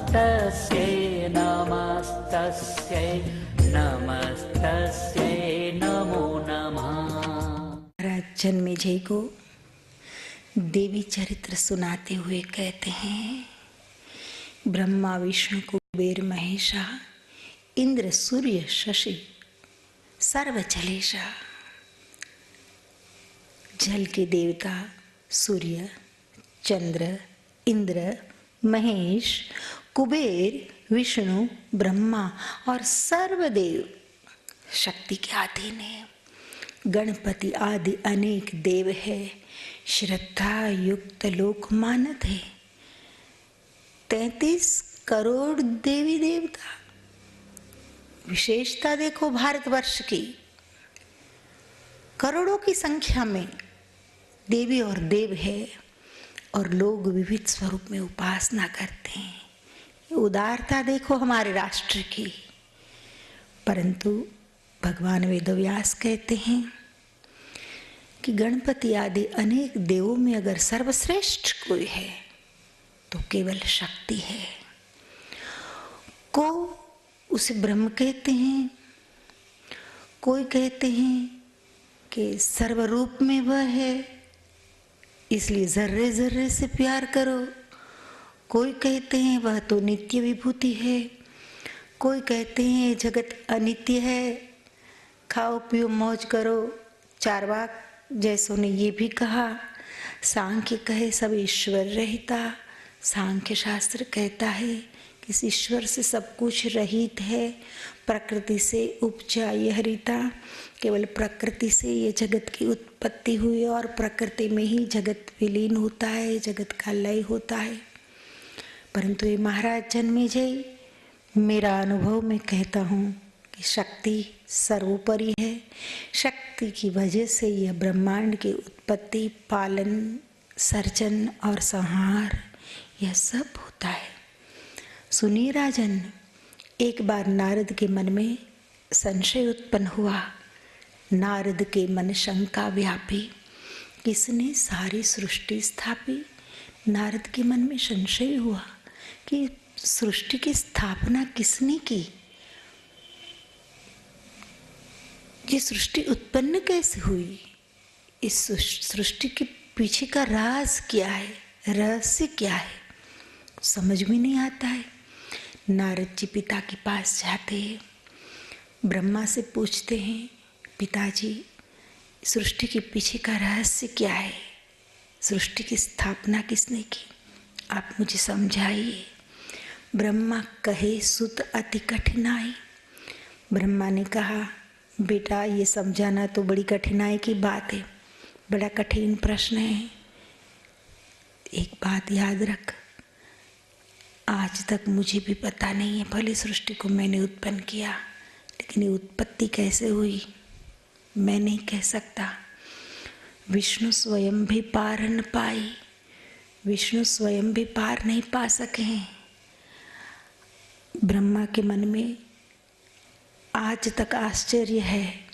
नमस्तस्यै नमस्तस्यै नमस्तस्यै नमो नमः। महाराज जन्मेजय को देवी चरित्र सुनाते हुए कहते हैं, ब्रह्मा विष्णु कुबेर महेशा इंद्र सूर्य शशि सर्व जलेशा। जल के देवता सूर्य, चंद्र, इंद्र, महेश, कुबेर, विष्णु, ब्रह्मा और सर्वदेव शक्ति के अधीन है। गणपति आदि अनेक देव है, श्रद्धा युक्त लोक मानत है। 33 करोड़ देवी देवता। विशेषता देखो भारतवर्ष की, करोड़ों की संख्या में देवी और देव है और लोग विविध स्वरूप में उपासना करते हैं। उदारता देखो हमारे राष्ट्र की। परंतु भगवान वेदव्यास कहते हैं कि गणपति आदि अनेक देवों में अगर सर्वश्रेष्ठ कोई है तो केवल शक्ति है। को उसे ब्रह्म कहते हैं, कोई कहते हैं कि सर्वरूप में वह है इसलिए जर्रे जर्रे से प्यार करो। कोई कहते हैं वह तो नित्य विभूति है, कोई कहते हैं जगत अनित्य है, खाओ पियो मौज करो। चारवाक जैसों ने ये भी कहा। सांख्य कहे सब ईश्वर रहता। सांख्य शास्त्र कहता है कि इस ईश्वर से सब कुछ रहित है, प्रकृति से उपजा यह रीता। केवल प्रकृति से ये जगत की उत्पत्ति हुई और प्रकृति में ही जगत विलीन होता है, जगत का लय होता है। परंतु ये महाराज जन्मेजय, मेरा अनुभव में कहता हूँ कि शक्ति सर्वोपरि है। शक्ति की वजह से यह ब्रह्मांड की उत्पत्ति, पालन, सर्जन और संहार यह सब होता है। सुनिए राजन, एक बार नारद के मन में संशय उत्पन्न हुआ। नारद के मन शंका व्यापी, किसने सारी सृष्टि स्थापी। नारद के मन में संशय हुआ कि सृष्टि की स्थापना किसने की, ये सृष्टि उत्पन्न कैसे हुई, इस सृष्टि के पीछे का राज क्या है, रहस्य क्या है, समझ में नहीं आता है। नारद जी पिता के पास जाते हैं, ब्रह्मा से पूछते हैं, पिताजी सृष्टि के पीछे का रहस्य क्या है, सृष्टि की स्थापना किसने की, आप मुझे समझाइए। ब्रह्मा कहे सुत अति कठिनाई। ब्रह्मा ने कहा, बेटा ये समझाना तो बड़ी कठिनाई की बात है, बड़ा कठिन प्रश्न है। एक बात याद रख, आज तक मुझे भी पता नहीं है, भले सृष्टि को मैंने उत्पन्न किया लेकिन ये उत्पत्ति कैसे हुई मैं नहीं कह सकता। विष्णु स्वयं भी पार न पाई, विष्णु स्वयं भी पार नहीं पा सके हैं। ब्रह्मा के मन में आज तक आश्चर्य है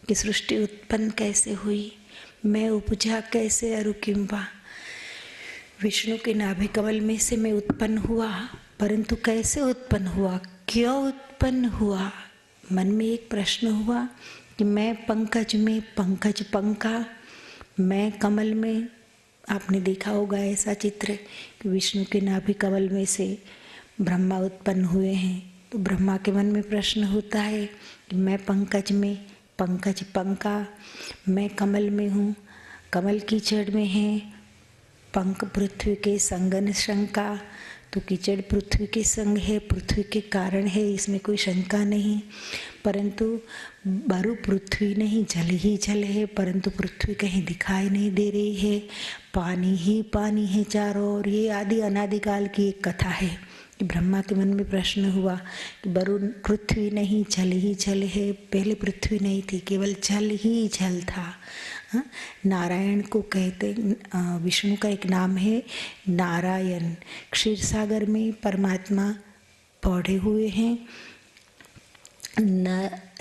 कि सृष्टि उत्पन्न कैसे हुई, मैं उपजा कैसे अरुकिम्बा। विष्णु के नाभि कमल में से मैं उत्पन्न हुआ, परंतु कैसे उत्पन्न हुआ, क्यों उत्पन्न हुआ। मन में एक प्रश्न हुआ कि मैं पंकज में पंकज पंका, मैं कमल में। आपने देखा होगा ऐसा चित्र कि विष्णु के नाभि कमल में से ब्रह्मा उत्पन्न हुए हैं, तो ब्रह्मा के मन में प्रश्न होता है कि मैं पंकज में पंकज पंका, मैं कमल में हूँ, कमल कीचड़ में है, पंख पृथ्वी के संगन शंका, तो कीचड़ पृथ्वी के संग है, पृथ्वी के कारण है, इसमें कोई शंका नहीं। परंतु बरु पृथ्वी नहीं, जल ही जल है, परंतु पृथ्वी कहीं दिखाई नहीं दे रही है, पानी ही पानी है चारों ओर। ये आदि अनादिकाल की एक कथा है कि ब्रह्मा के मन में प्रश्न हुआ कि बरु पृथ्वी नहीं, जल ही जल है। पहले पृथ्वी नहीं थी, केवल जल ही जल था। नारायण को कहते, विष्णु का एक नाम है नारायण। क्षीर सागर में परमात्मा पौधे हुए हैं।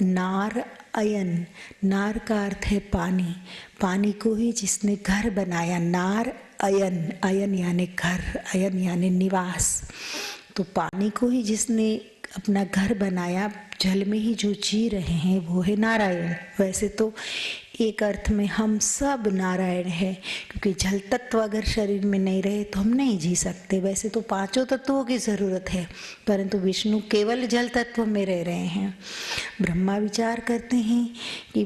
नार अयन, नार का अर्थ है पानी, पानी को ही जिसने घर बनाया, नार अयन, अयन यानी घर, अयन यानी निवास। तो पानी को ही जिसने अपना घर बनाया, जल में ही जो जी रहे हैं वो है नारायण। वैसे तो एक अर्थ में हम सब नारायण हैं, क्योंकि जल तत्व अगर शरीर में नहीं रहे तो हम नहीं जी सकते। वैसे तो पांचों तत्वों की जरूरत है, परंतु विष्णु केवल जल तत्व में रह रहे हैं। ब्रह्मा विचार करते हैं कि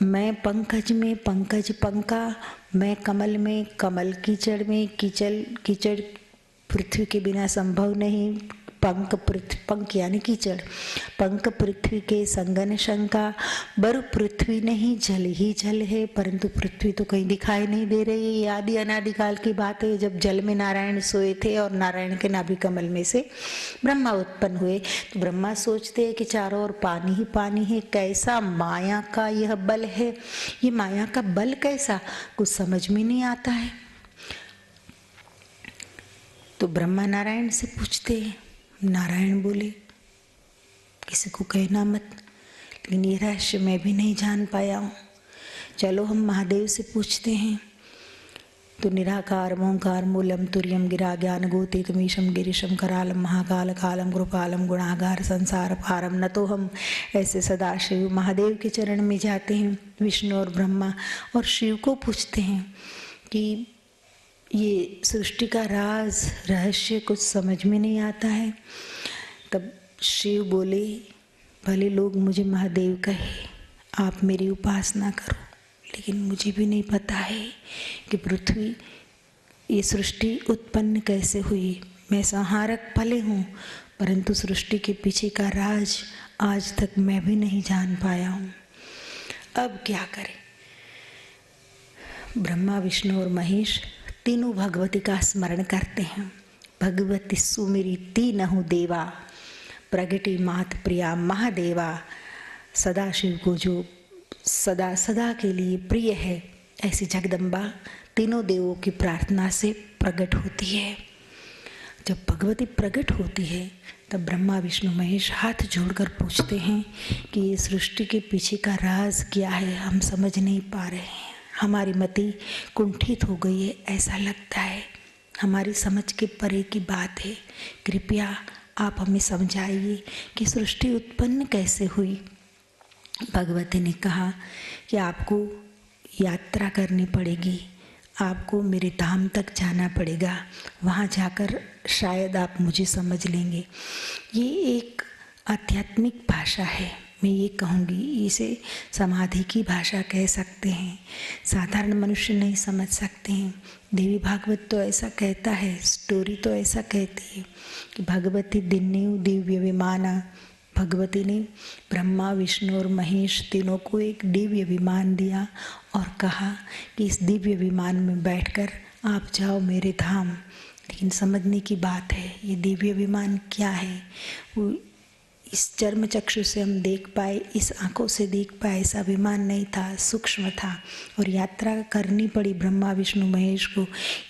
मैं पंकज में पंकज पंका, मैं कमल में कमल, कीचड़ में कीचड़ कीचड़, पृथ्वी के बिना संभव नहीं। पंक पृथ्वी, पंक यानी कीचड़, पंक पृथ्वी के संगन शंका, बरु पृथ्वी नहीं जल ही जल है, परंतु पृथ्वी तो कहीं दिखाई नहीं दे रही है। ये आदि अनादिकाल की बात है, जब जल में नारायण सोए थे और नारायण के नाभि कमल में से ब्रह्मा उत्पन्न हुए। तो ब्रह्मा सोचते हैं कि चारों ओर पानी ही पानी है, कैसा माया का यह बल है, ये माया का बल कैसा, कुछ समझ में नहीं आता है। तो ब्रह्मा नारायण से पूछते हैं। नारायण बोले, किसी को कहना मत, लेकिन ये रहस्य मैं भी नहीं जान पाया हूँ। चलो हम महादेव से पूछते हैं। तो निराकार ओंकार मूलम तुर्यम गिरा ज्ञान गोतीकमीशम गिरीशम करालम महाकाल कालम कृपालम गुणागार संसार पारम। न तो हम ऐसे सदाशिव महादेव के चरण में जाते हैं, विष्णु और ब्रह्मा, और शिव को पूछते हैं कि ये सृष्टि का राज रहस्य कुछ समझ में नहीं आता है। तब शिव बोले, भले लोग मुझे महादेव कहे, आप मेरी उपासना करो, लेकिन मुझे भी नहीं पता है कि पृथ्वी, ये सृष्टि उत्पन्न कैसे हुई। मैं संहारक भले हूँ, परंतु सृष्टि के पीछे का राज आज तक मैं भी नहीं जान पाया हूँ। अब क्या करें। ब्रह्मा विष्णु और महेश तीनों भगवती का स्मरण करते हैं। भगवती सुमिरी तीनहु देवा, प्रगति मात प्रिया महादेवा। सदाशिव को जो सदा सदा के लिए प्रिय है, ऐसी जगदम्बा तीनों देवों की प्रार्थना से प्रकट होती है। जब भगवती प्रकट होती है तब ब्रह्मा विष्णु महेश हाथ जोड़कर पूछते हैं कि ये सृष्टि के पीछे का राज क्या है, हम समझ नहीं पा रहे हैं। हमारी मति कुंठित हो गई है, ऐसा लगता है, हमारी समझ के परे की बात है। कृपया आप हमें समझाइए कि सृष्टि उत्पन्न कैसे हुई। भगवती ने कहा कि आपको यात्रा करनी पड़ेगी, आपको मेरे धाम तक जाना पड़ेगा, वहाँ जाकर शायद आप मुझे समझ लेंगे। ये एक आध्यात्मिक भाषा है, मैं ये कहूँगी, इसे समाधि की भाषा कह सकते हैं। साधारण मनुष्य नहीं समझ सकते हैं। देवी भागवत तो ऐसा कहता है, स्टोरी तो ऐसा कहती है कि भगवती दिन्यु दिव्य विमाना, भगवती ने ब्रह्मा विष्णु और महेश तीनों को एक दिव्य विमान दिया और कहा कि इस दिव्य विमान में बैठकर आप जाओ मेरे धाम। लेकिन समझने की बात है, ये दिव्य विमान क्या है, वो इस चर्म चक्षु से हम देख पाए, इस आंखों से देख पाए ऐसा विमान नहीं था, सूक्ष्म था और यात्रा करनी पड़ी ब्रह्मा विष्णु महेश को।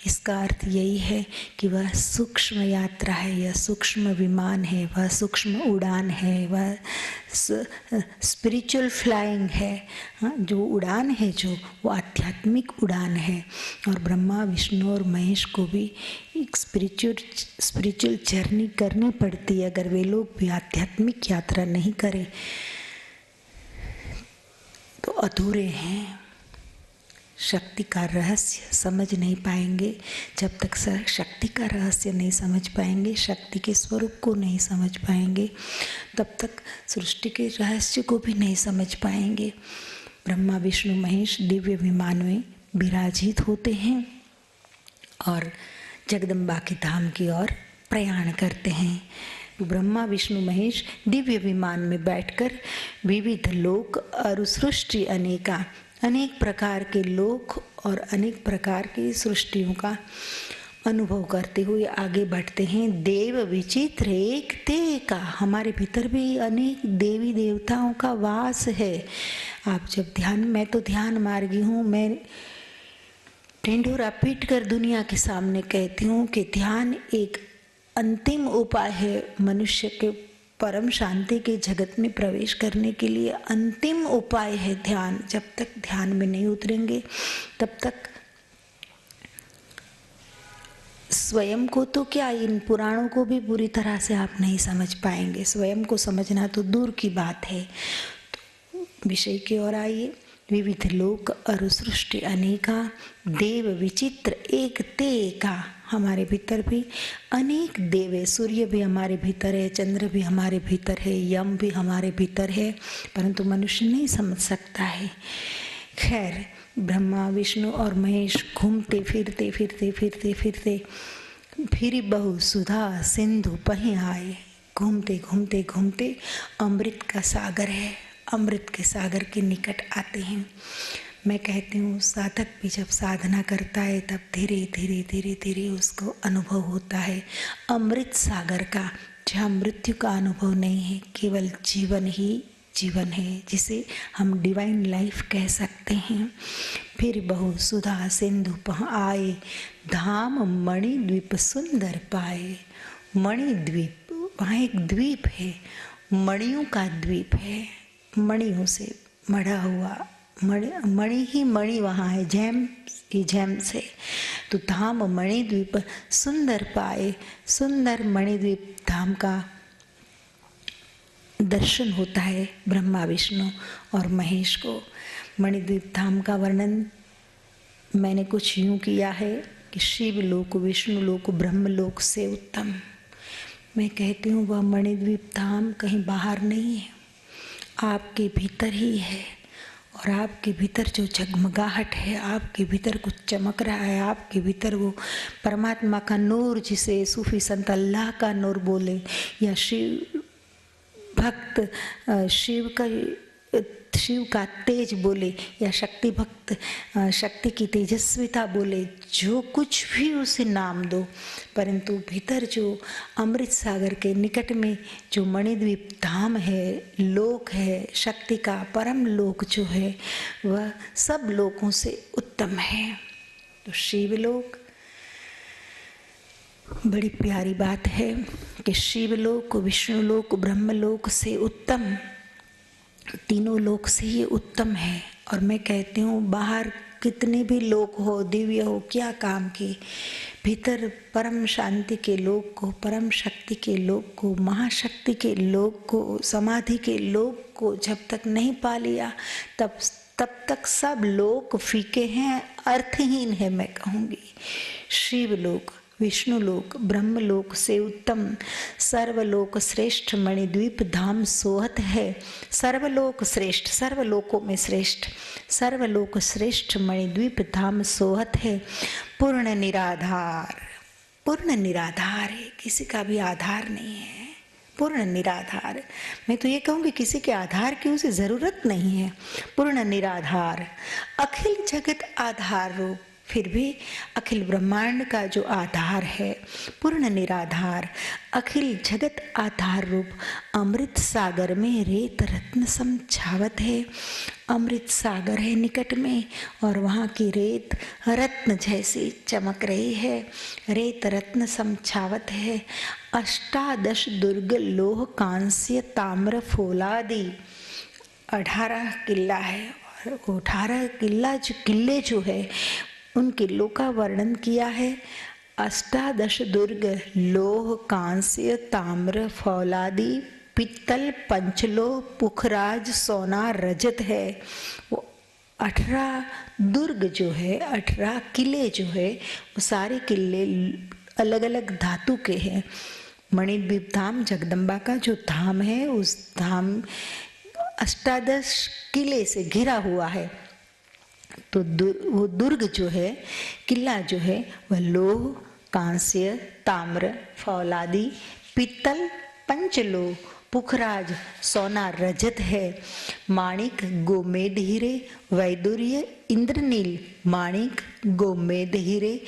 इसका अर्थ यही है कि वह सूक्ष्म यात्रा है, यह सूक्ष्म विमान है, वह सूक्ष्म उड़ान है, वह स्पिरिचुअल फ्लाइंग है। हाँ, जो उड़ान है जो वो आध्यात्मिक उड़ान है। और ब्रह्मा विष्णु और महेश को भी एक स्पिरिचुअल जर्नी करनी पड़ती है। अगर वे लोग भी आध्यात्मिक यात्रा नहीं करें तो अधूरे हैं। शक्ति का रहस्य समझ नहीं पाएंगे। जब तक शक्ति का रहस्य नहीं समझ पाएंगे, शक्ति के स्वरूप को नहीं समझ पाएंगे, तब तक सृष्टि के रहस्य को भी नहीं समझ पाएंगे। ब्रह्मा विष्णु महेश दिव्य विमान में विराजित होते हैं और जगदम्बा के धाम की ओर प्रयाण करते हैं। ब्रह्मा विष्णु महेश दिव्य विमान में बैठकर विविध लोक और सृष्टि अनेक प्रकार के लोक और अनेक प्रकार की सृष्टियों का अनुभव करते हुए आगे बढ़ते हैं। देव विचित्र एक ते का, हमारे भीतर भी अनेक देवी देवताओं का वास है। आप जब ध्यान, मैं तो ध्यान मार्गी हूँ, मैं ढिंढोरा पीट कर दुनिया के सामने कहती हूँ कि ध्यान एक अंतिम उपाय है मनुष्य के परम शांति के जगत में प्रवेश करने के लिए। अंतिम उपाय है ध्यान। जब तक ध्यान में नहीं उतरेंगे तब तक स्वयं को तो क्या, इन पुराणों को भी पूरी तरह से आप नहीं समझ पाएंगे। स्वयं को समझना तो दूर की बात है। तो विषय की ओर आइए। विविध लोक अरु सृष्टि अनेका, देव विचित्र एक ते एका। हमारे भीतर भी अनेक देव है। सूर्य भी हमारे भीतर है, चंद्र भी हमारे भीतर है, यम भी हमारे भीतर है, परंतु मनुष्य नहीं समझ सकता है। खैर, ब्रह्मा विष्णु और महेश घूमते फिरते फिरते फिरते फिरते फिर बहु सुधा सिंधु पहीं आए। घूमते घूमते घूमते अमृत का सागर है, अमृत के सागर के निकट आते हैं। मैं कहती हूँ साधक भी जब साधना करता है तब धीरे धीरे धीरे धीरे उसको अनुभव होता है अमृत सागर का, जहाँ मृत्यु का अनुभव नहीं है, केवल जीवन ही जीवन है, जिसे हम डिवाइन लाइफ कह सकते हैं। फिर बहु सुधा सिंधु पह आए, धाम मणि द्वीप सुंदर पाए। मणि द्वीप, वहाँ एक द्वीप है, मणियों का द्वीप है, मणियों से मढ़ा हुआ, मणि ही मणि वहाँ है, जैम ही जैम से। तो धाम मणि द्वीप सुंदर पाए, सुंदर मणिद्वीप धाम का दर्शन होता है ब्रह्मा विष्णु और महेश को। मणिद्वीप धाम का वर्णन मैंने कुछ यूँ किया है कि शिव लोक विष्णु लोक ब्रह्मलोक से उत्तम। मैं कहती हूँ वह मणिद्वीप धाम कहीं बाहर नहीं है, आपके भीतर ही है। और आपके भीतर जो जगमगाहट है, आपके भीतर कुछ चमक रहा है, आपके भीतर वो परमात्मा का नूर, जिसे सूफी संत अल्लाह का नूर बोले, या शिव भक्त शिव का तेज बोले, या शक्ति भक्त शक्ति की तेजस्विता बोले, जो कुछ भी उसे नाम दो, परंतु भीतर जो अमृत सागर के निकट में जो मणिद्वीप धाम है, लोक है, शक्ति का परम लोक जो है, वह सब लोकों से उत्तम है। तो शिवलोक, बड़ी प्यारी बात है कि शिवलोक विष्णुलोक ब्रह्मलोक से उत्तम, तीनों लोक से ये उत्तम है। और मैं कहती हूँ बाहर कितने भी लोक हो, दिव्य हो, क्या काम के, भीतर परम शांति के लोक को, परम शक्ति के लोक को, महाशक्ति के लोक को, समाधि के लोक को जब तक नहीं पा लिया तब तक सब लोक फीके हैं, अर्थहीन है। मैं कहूँगी शिवलोक विष्णुलोक ब्रह्मलोक से उत्तम, सर्वलोक श्रेष्ठ मणिद्वीप धाम सोहत है। सर्वलोक श्रेष्ठ, सर्वलोकों में श्रेष्ठ, सर्वलोक श्रेष्ठ मणिद्वीप धाम सोहत है। पूर्ण निराधार, पूर्ण निराधार है, किसी का भी आधार नहीं है, पूर्ण निराधार। मैं तो ये कहूँगी किसी के आधार की उसे ज़रूरत नहीं है। पूर्ण निराधार, अखिल जगत आधार रूप, फिर भी अखिल ब्रह्मांड का जो आधार है, पूर्ण निराधार, अखिल जगत आधार रूप अमृत सागर में रेत रत्न समझावत है। अमृत सागर है निकट में और वहाँ की रेत रत्न जैसी चमक रही है, रेत रत्न समझावत है। अष्टादश दुर्ग लोह कांस्य ताम्र फौलादी, 18 किला है, और 18 किले जो है उन किलों का वर्णन किया है। अष्टादश दुर्ग लोह कांस्य ताम्र फौलादी पित्तल पंचलोह पुखराज सोना रजत है। वो 18 दुर्ग जो है, 18 किले जो है, वो सारे किले अलग अलग धातु के हैं। मणिद्वीप धाम जगदम्बा का जो धाम है, उस धाम 18 किले से घिरा हुआ है। तो वो दुर्ग जो है, किला जो है, वह लोह कांस्य ताम्र फौलादी पित्तल पंचलोह पुखराज सोना रजत है। माणिक गोमेद हीरे वैदुर्य इंद्रनील, माणिक गोमेद हीरे,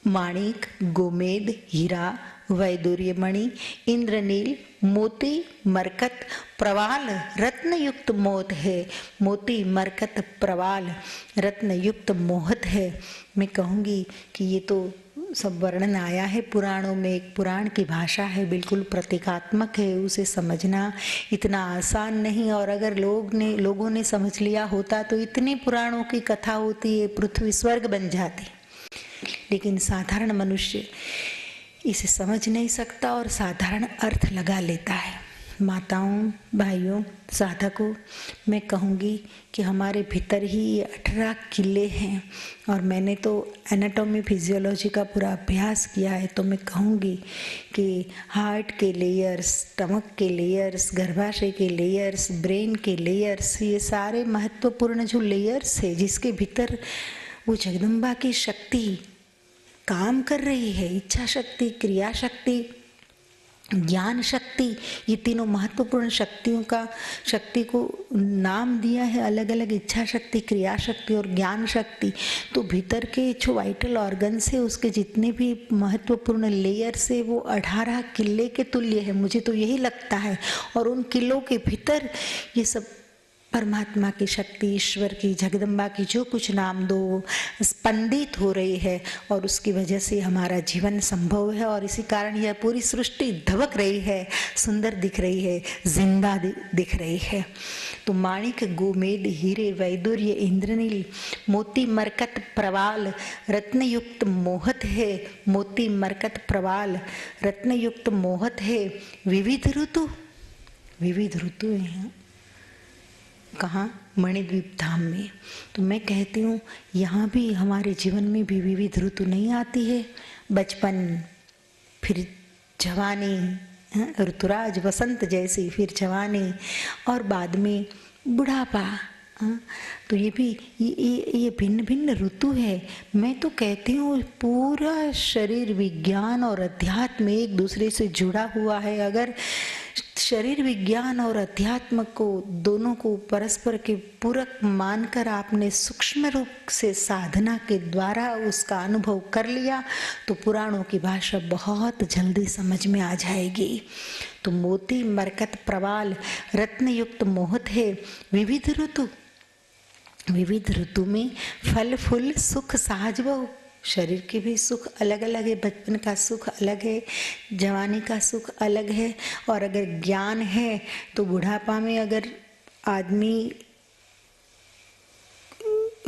माणिक गोमेद हीरा वैदुर्य मणि इंद्रनील मोती मरकत प्रवाल रत्न युक्त मोत है। मोती मरकत प्रवाल रत्न युक्त मोहत है। मैं कहूँगी कि ये तो सब वर्णन आया है पुराणों में, एक पुराण की भाषा है, बिल्कुल प्रतीकात्मक है, उसे समझना इतना आसान नहीं। और अगर लोगों ने समझ लिया होता तो इतने पुराणों की कथा होती है, पृथ्वी स्वर्ग बन जाती। लेकिन साधारण मनुष्य इसे समझ नहीं सकता और साधारण अर्थ लगा लेता है। माताओं, भाइयों, साधकों, मैं कहूँगी कि हमारे भीतर ही ये 18 किले हैं। और मैंने तो एनाटॉमी फिजियोलॉजी का पूरा अभ्यास किया है, तो मैं कहूँगी कि हार्ट के लेयर्स, स्टमक के लेयर्स, गर्भाशय के लेयर्स, ब्रेन के लेयर्स, ये सारे महत्वपूर्ण जो लेयर्स है जिसके भीतर वो जगदम्बा की शक्ति काम कर रही है, इच्छा शक्ति, क्रिया शक्ति, ज्ञान शक्ति, ये तीनों महत्वपूर्ण शक्ति को नाम दिया है अलग अलग, इच्छा शक्ति, क्रिया शक्ति और ज्ञान शक्ति। तो भीतर के जो वाइटल ऑर्गन्स है उसके जितने भी महत्वपूर्ण लेयर्स है वो 18 किले के तुल्य है, मुझे तो यही लगता है। और उन किलों के भीतर ये सब परमात्मा की शक्ति, ईश्वर की, जगदम्बा की, जो कुछ नाम दो, स्पंदित हो रही है और उसकी वजह से हमारा जीवन संभव है। और इसी कारण यह पूरी सृष्टि धबक रही है, सुंदर दिख रही है, जिंदा दिख रही है। तो माणिक, गोमेद, हीरे, वैदुर्य, इंद्रनील, मोती, मरकत, प्रवाल, रत्नयुक्त मोहत है। मोती, मरकत, प्रवाल, रत्नयुक्त मोहत है। विविध ऋतु, विविध ऋतु है कहाँ? मणिद्वीप धाम में। तो मैं कहती हूँ यहाँ भी हमारे जीवन में भी विविध ऋतु नहीं आती है। बचपन, फिर जवानी, ऋतुराज वसंत जैसी, फिर जवानी और बाद में बुढ़ापा। तो ये भी ये भिन्न भिन्न ऋतु है। मैं तो कहती हूँ पूरा शरीर विज्ञान और अध्यात्म एक दूसरे से जुड़ा हुआ है। अगर शरीर विज्ञान और अध्यात्म को दोनों को परस्पर के पूरक मानकर आपने सूक्ष्म रूप से साधना के द्वारा उसका अनुभव कर लिया तो पुराणों की भाषा बहुत जल्दी समझ में आ जाएगी। तो मोती, मरकत, प्रवाल, रत्नयुक्त मोहत है। विविध ऋतु, विविध ऋतु में फल फूल सुख सहज बहु। शरीर के भी सुख अलग अलग है, बचपन का सुख अलग है, जवानी का सुख अलग है। और अगर ज्ञान है तो बुढ़ापा में अगर आदमी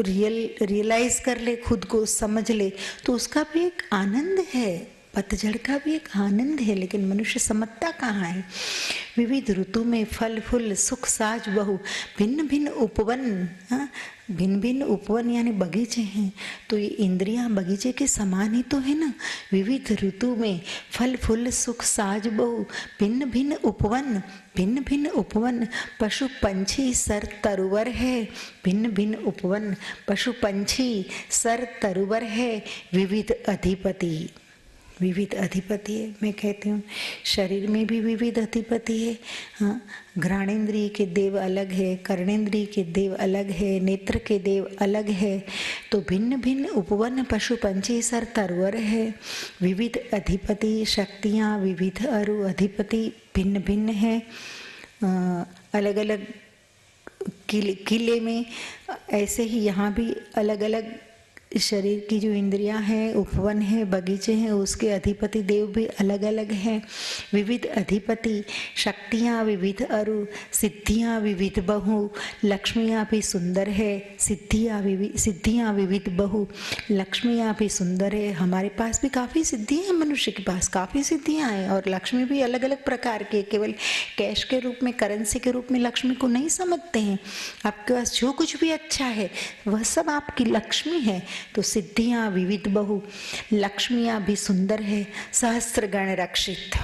रियलाइज कर ले, खुद को समझ ले, तो उसका भी एक आनंद है, पतझड़ का भी एक आनंद है। लेकिन मनुष्य समझता कहाँ है? विविध ऋतु में फल फूल सुख साज बहु। भिन्न भिन्न उपवन, भिन्न भिन्न उपवन यानी बगीचे हैं। तो ये इंद्रियां बगीचे के समान ही तो है ना। विविध ऋतु में फल फूल सुख साज बहु। भिन्न भिन्न उपवन, भिन्न भिन्न उपवन। पशु पंछी सर तरुवर है। भिन्न भिन्न उपवन, पशु पंछी सर तरुवर है। विविध अधिपति, विविध अधिपति है। मैं कहती हूँ शरीर में भी विविध अधिपति है। हाँ, घ्राणेन्द्रिय के देव अलग है, कर्णेन्द्रिय के देव अलग है, नेत्र के देव अलग है। तो भिन्न भिन्न उपवन, पशु पंछी सर तरुवर है। विविध अधिपति, शक्तियाँ विविध अरु अधिपति भिन्न भिन्न है। अलग अलग किले में ऐसे ही यहाँ भी अलग अलग शरीर की जो इंद्रियां हैं, उपवन है, बगीचे हैं, उसके अधिपति देव भी अलग अलग हैं। विविध अधिपति, शक्तियां विविध अरु, सिद्धियां विविध बहु। लक्ष्मियां भी सुंदर है, सिद्धियां विविध बहु, लक्ष्मियां भी सुंदर है। हमारे पास भी काफ़ी सिद्धियां हैं, मनुष्य के पास काफ़ी सिद्धियां हैं और लक्ष्मी भी अलग अलग प्रकार के, केवल कैश के रूप में, करेंसी के रूप में लक्ष्मी को नहीं समझते हैं। आपके पास जो कुछ भी अच्छा है वह सब आपकी लक्ष्मी है। तो सिद्धियां विविध बहु, लक्ष्मियां भी सुंदर है। सहस्त्रगण रक्षित,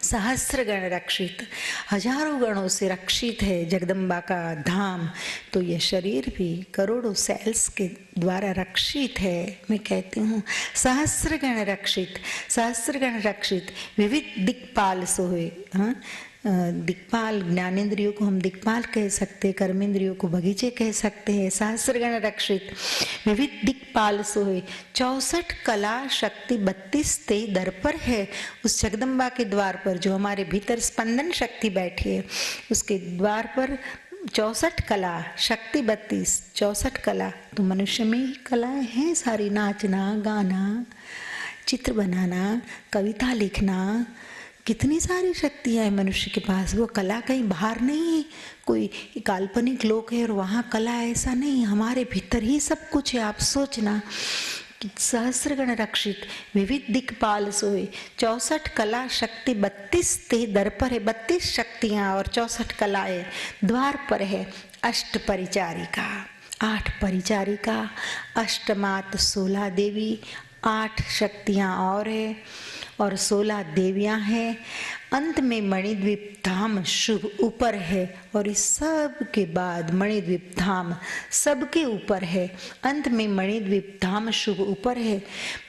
सहस्त्रगण रक्षित, हजारों गणों से रक्षित है जगदम्बा का धाम। तो यह शरीर भी करोड़ों सेल्स के द्वारा रक्षित है। मैं कहती हूँ सहस्त्रगण रक्षित, सहस्त्रगण रक्षित। विविध दिक्पाल सोए। हाँ, दिक्पाल, ज्ञानेन्द्रियों को हम दिक्पाल कह सकते हैं, कर्मेंद्रियों को बगीचे कह सकते हैं। सहस्त्रगण रक्षित, विविध दिक्पाल सोए। 64 कला शक्ति 32 ते दर पर है। उस जगदम्बा के द्वार पर जो हमारे भीतर स्पंदन शक्ति बैठी है, उसके द्वार पर 64 कला शक्ति 32, 64 कला। तो मनुष्य में ही कलाएं हैं सारी, नाचना, गाना, चित्र बनाना, कविता लिखना, कितनी सारी शक्तियाँ हैं मनुष्य के पास। वो कला कहीं बाहर नहीं है, कोई काल्पनिक लोक है और वहाँ कला, ऐसा नहीं, हमारे भीतर ही सब कुछ है। आप सोचना कि सहस्रगण रक्षित विविध दिक्पाल सोए, 64 कला शक्ति 32 ते दर पर है, 32 शक्तियां और 64 कलाएं द्वार पर है। अष्ट परिचारिका, 8 परिचारिका, अष्टमात 16 देवी, 8 शक्तियां और है और 16 देवियां हैं। अंत में मणिद्वीप धाम शुभ ऊपर है और इस सब के बाद मणिद्वीप धाम सबके ऊपर है। अंत में मणिद्वीप धाम शुभ ऊपर है।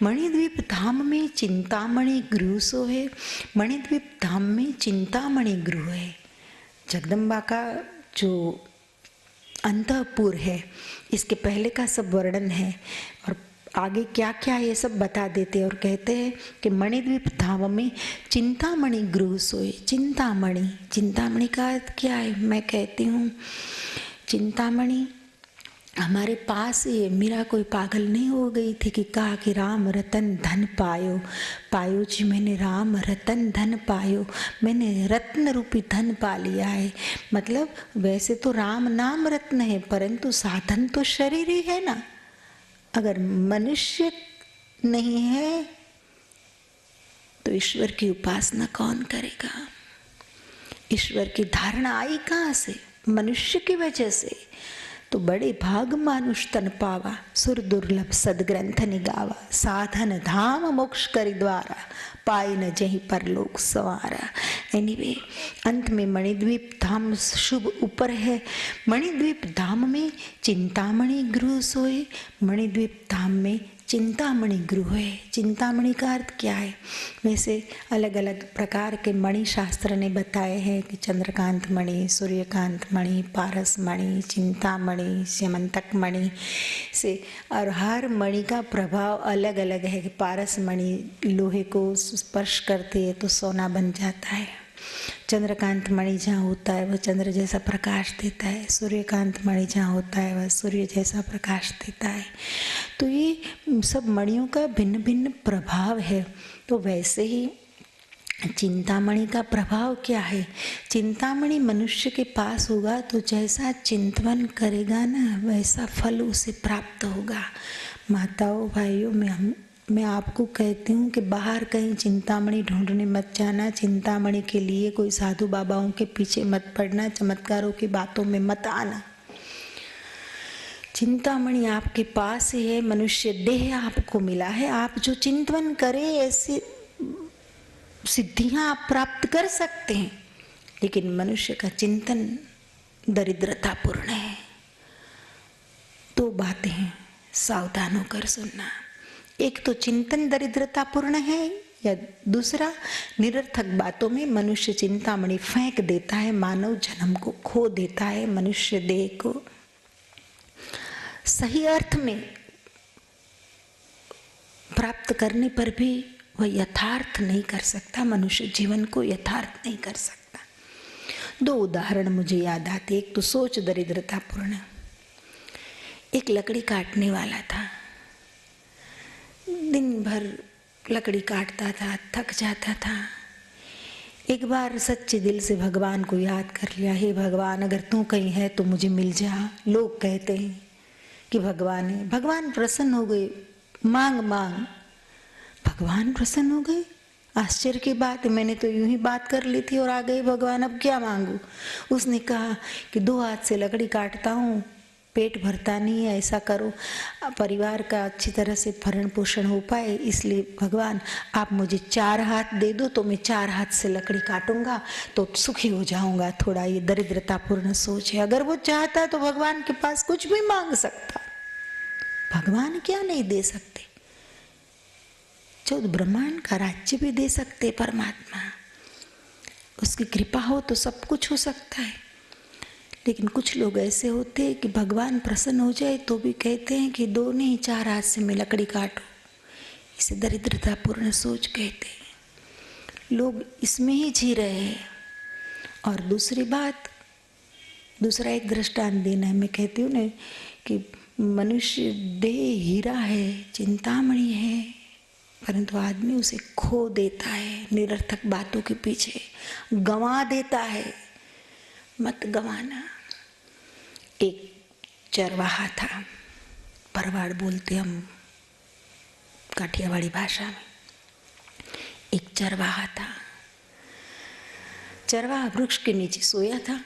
मणिद्वीप धाम में चिंतामणि गृह सो है। मणिद्वीप धाम में चिंतामणि गृह है। जगदम्बा का जो अंतःपुर है, इसके पहले का सब वर्णन है और आगे क्या क्या ये सब बता देते हैं और कहते हैं कि मणिद्वीप धाम में चिंतामणि गृह सोए। चिंतामणि, चिंतामणि का अर्थ क्या है? मैं कहती हूँ चिंतामणि हमारे पास ही है। मीरा कोई पागल नहीं हो गई थी कि कहा कि राम रतन धन पायो, पायो जी मैंने राम रतन धन पायो, मैंने रत्न रूपी धन पा लिया है। मतलब वैसे तो राम नाम रत्न है, परंतु साधन तो शरीर ही है ना। अगर मनुष्य नहीं है तो ईश्वर की उपासना कौन करेगा? ईश्वर की धारणा आई कहाँ से? मनुष्य की वजह से। तो बड़े भाग मानुष तन पावा, सुर दुर्लभ सदग्रंथ निगावा, साधन धाम मोक्ष करि द्वारा, पाई न जहीं परलोक सवारा। एनीवे, अंत में मणिद्वीप धाम शुभ ऊपर है। मणिद्वीप धाम में चिंतामणि गृह सोए। मणिद्वीप धाम में चिंतामणि गृह है। चिंतामणि का अर्थ क्या है? वैसे अलग अलग प्रकार के मणि शास्त्र ने बताए हैं कि चंद्रकांत मणि, सूर्यकांत मणि, पारस मणि, चिंतामणि, स्यमंतक मणि से, और हर मणि का प्रभाव अलग अलग है कि पारस मणि लोहे को स्पर्श करती है तो सोना बन जाता है। चंद्रकांत मणि जहाँ होता है वह चंद्र जैसा प्रकाश देता है। सूर्यकांत मणि जहाँ होता है वह सूर्य जैसा प्रकाश देता है। तो ये सब मणियों का भिन्न भिन्न प्रभाव है। तो वैसे ही चिंतामणि का प्रभाव क्या है? चिंतामणि मनुष्य के पास होगा तो जैसा चिंतन करेगा ना वैसा फल उसे प्राप्त होगा। माताओं भाइयों, मैं आपको कहती हूँ कि बाहर कहीं चिंतामणि ढूंढने मत जाना। चिंतामणि के लिए कोई साधु बाबाओं के पीछे मत पड़ना, चमत्कारों की बातों में मत आना। चिंतामणि आपके पास ही है। मनुष्य देह आपको मिला है। आप जो चिंतन करें ऐसी सिद्धियां आप प्राप्त कर सकते हैं, लेकिन मनुष्य का चिंतन दरिद्रतापूर्ण है। 2 बातें हैं, सावधान होकर सुनना। एक तो चिंतन दरिद्रतापूर्ण है, या दूसरा निरर्थक बातों में मनुष्य चिंतामणि फेंक देता है, मानव जन्म को खो देता है। मनुष्य देह को सही अर्थ में प्राप्त करने पर भी वह यथार्थ नहीं कर सकता। मनुष्य जीवन को यथार्थ नहीं कर सकता। 2 उदाहरण मुझे याद आते। एक तो सोच दरिद्रतापूर्ण। एक लकड़ी काटने वाला था, दिन भर लकड़ी काटता था, थक जाता था। एक बार सच्चे दिल से भगवान को याद कर लिया, हे भगवान अगर तू कहीं है तो मुझे मिल जा। लोग कहते हैं कि भगवान है। भगवान प्रसन्न हो गए, मांग मांग। भगवान प्रसन्न हो गए, आश्चर्य की बात है। मैंने तो यूं ही बात कर ली थी और आ गए भगवान, अब क्या मांगू। उसने कहा कि 2 हाथ से लकड़ी काटता हूँ, पेट भरता नहीं है, ऐसा करो परिवार का अच्छी तरह से भरण पोषण हो पाए, इसलिए भगवान आप मुझे 4 हाथ दे दो तो मैं 4 हाथ से लकड़ी काटूंगा तो सुखी हो जाऊंगा। थोड़ा ये दरिद्रतापूर्ण सोच है। अगर वो चाहता तो भगवान के पास कुछ भी मांग सकता। भगवान क्या नहीं दे सकते? 14 ब्रह्मांड का राज्य भी दे सकते परमात्मा। उसकी कृपा हो तो सब कुछ हो सकता है। लेकिन कुछ लोग ऐसे होते हैं कि भगवान प्रसन्न हो जाए तो भी कहते हैं कि 2 नहीं 4 हाथ से मैं लकड़ी काटूं। इसे दरिद्रतापूर्ण सोच कहते हैं। लोग इसमें ही जी रहे हैं। और दूसरी बात, दूसरा एक दृष्टांत देना है। मैं कहती हूँ ना कि मनुष्य देह हीरा है, चिंतामणि है, परंतु आदमी उसे खो देता है निरर्थक बातों के पीछे, गंवा देता है। मत गंवाना। एक चरवाहा था, भरवाड़ बोलते हम काठियावाड़ी भाषा में। एक चरवाहा था। चरवाहा वृक्ष के नीचे सोया था।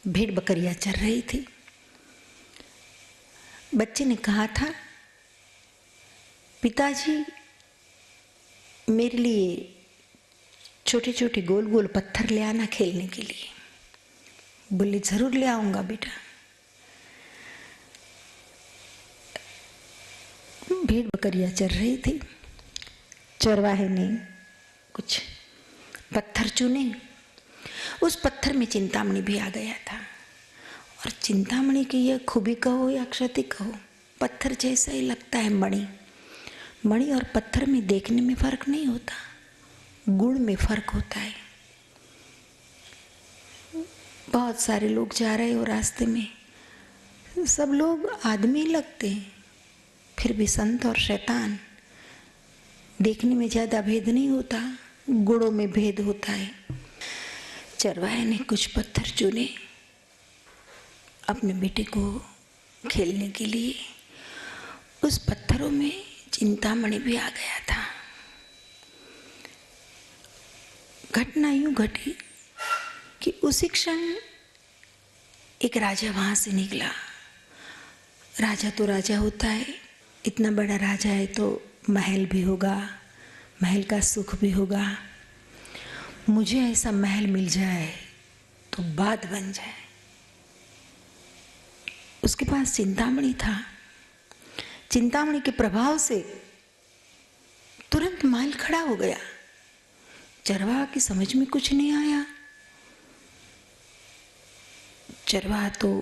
भेड़ बकरियां चर रही थी। बच्चे ने कहा था, पिताजी मेरे लिए छोटे छोटे गोल गोल पत्थर ले आना खेलने के लिए। बोले, जरूर ले आऊंगा बेटा। भेड़ बकरियां चर रही थी। चरवाहे ने कुछ पत्थर चुने। उस पत्थर में चिंतामणि भी आ गया था। और चिंतामणि की यह खूबी कहो या क्षति कहो, पत्थर जैसा ही लगता है मणि। मणि और पत्थर में देखने में फर्क नहीं होता, गुण में फर्क होता है। बहुत सारे लोग जा रहे हो रास्ते में, सब लोग आदमी लगते हैं, फिर भी संत और शैतान। देखने में ज्यादा भेद नहीं होता, गुणों में भेद होता है। चरवाहे ने कुछ पत्थर चुने अपने बेटे को खेलने के लिए। उस पत्थरों में चिंतामणि भी आ गया था। घटना यूं घटी कि उसी क्षण एक राजा वहां से निकला। राजा तो राजा होता है, इतना बड़ा राजा है तो महल भी होगा, महल का सुख भी होगा। मुझे ऐसा महल मिल जाए तो बात बन जाए। उसके पास चिंतामणि था। चिंतामणि के प्रभाव से तुरंत महल खड़ा हो गया। चरवाहा की समझ में कुछ नहीं आया। चरवाहा तो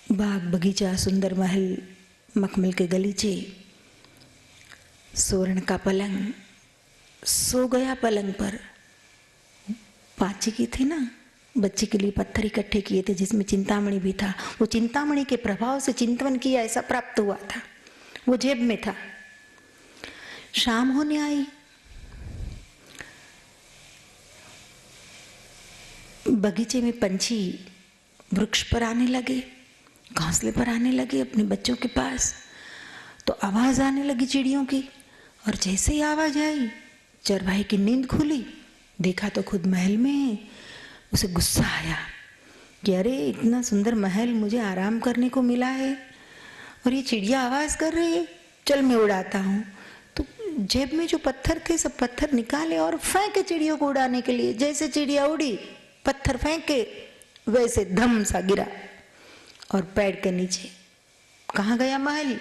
बाग बगीचा, सुंदर महल, मखमल के गलीचे, स्वर्ण का पलंग, सो गया पलंग पर। पाची की थी ना, बच्चे के लिए पत्थर इकट्ठे किए थे जिसमें चिंतामणि भी था। वो चिंतामणि के प्रभाव से चिंतन किया ऐसा प्राप्त हुआ था, वो जेब में था। शाम होने आई। बगीचे में पंछी वृक्ष पर आने लगे, घोंसले पर आने लगे अपने बच्चों के पास। तो आवाज आने लगी चिड़ियों की। और जैसे ही आवाज आई, चरवाहे की नींद खुली, देखा तो खुद महल में है। उसे गुस्सा आया कि अरे इतना सुंदर महल मुझे आराम करने को मिला है और ये चिड़िया आवाज कर रही है, चल मैं उड़ाता हूँ। तो जेब में जो पत्थर थे सब पत्थर निकाले और फेंके चिड़ियों को उड़ाने के लिए। जैसे चिड़िया उड़ी, पत्थर फेंके, वैसे धम सा गिरा और पैर के नीचे। कहाँ गया महल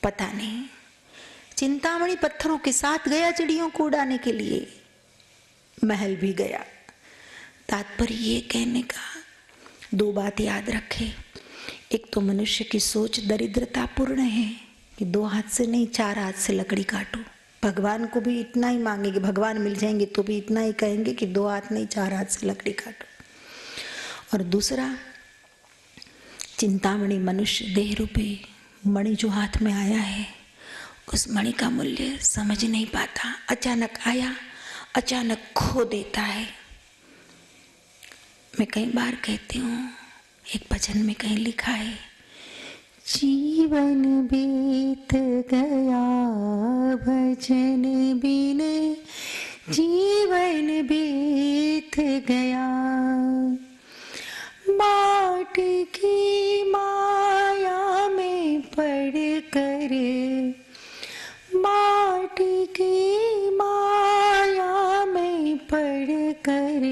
पता नहीं। चिंतामणि पत्थरों के साथ गया चिड़ियों को उड़ाने के लिए, महल भी गया। तात्पर्य ये कहने का, दो बात याद रखे। एक तो मनुष्य की सोच दरिद्रतापूर्ण है कि दो हाथ से नहीं, चार हाथ से लकड़ी काटो। भगवान को भी इतना ही मांगेंगे, भगवान मिल जाएंगे तो भी इतना ही कहेंगे कि दो हाथ नहीं, चार हाथ से लकड़ी काटो। और दूसरा, चिंतामणि मनुष्य देह रूपी मणि जो हाथ में आया है, उस मणि का मूल्य समझ नहीं पाता। अचानक आया, अचानक खो देता है। मैं कई बार कहती हूँ, एक भजन में कहीं लिखा है, जीवन बीत गया भजन बिने, जीवन बीत गया, माटी की माया में पड़ कर, माटी की माया में पड़ कर,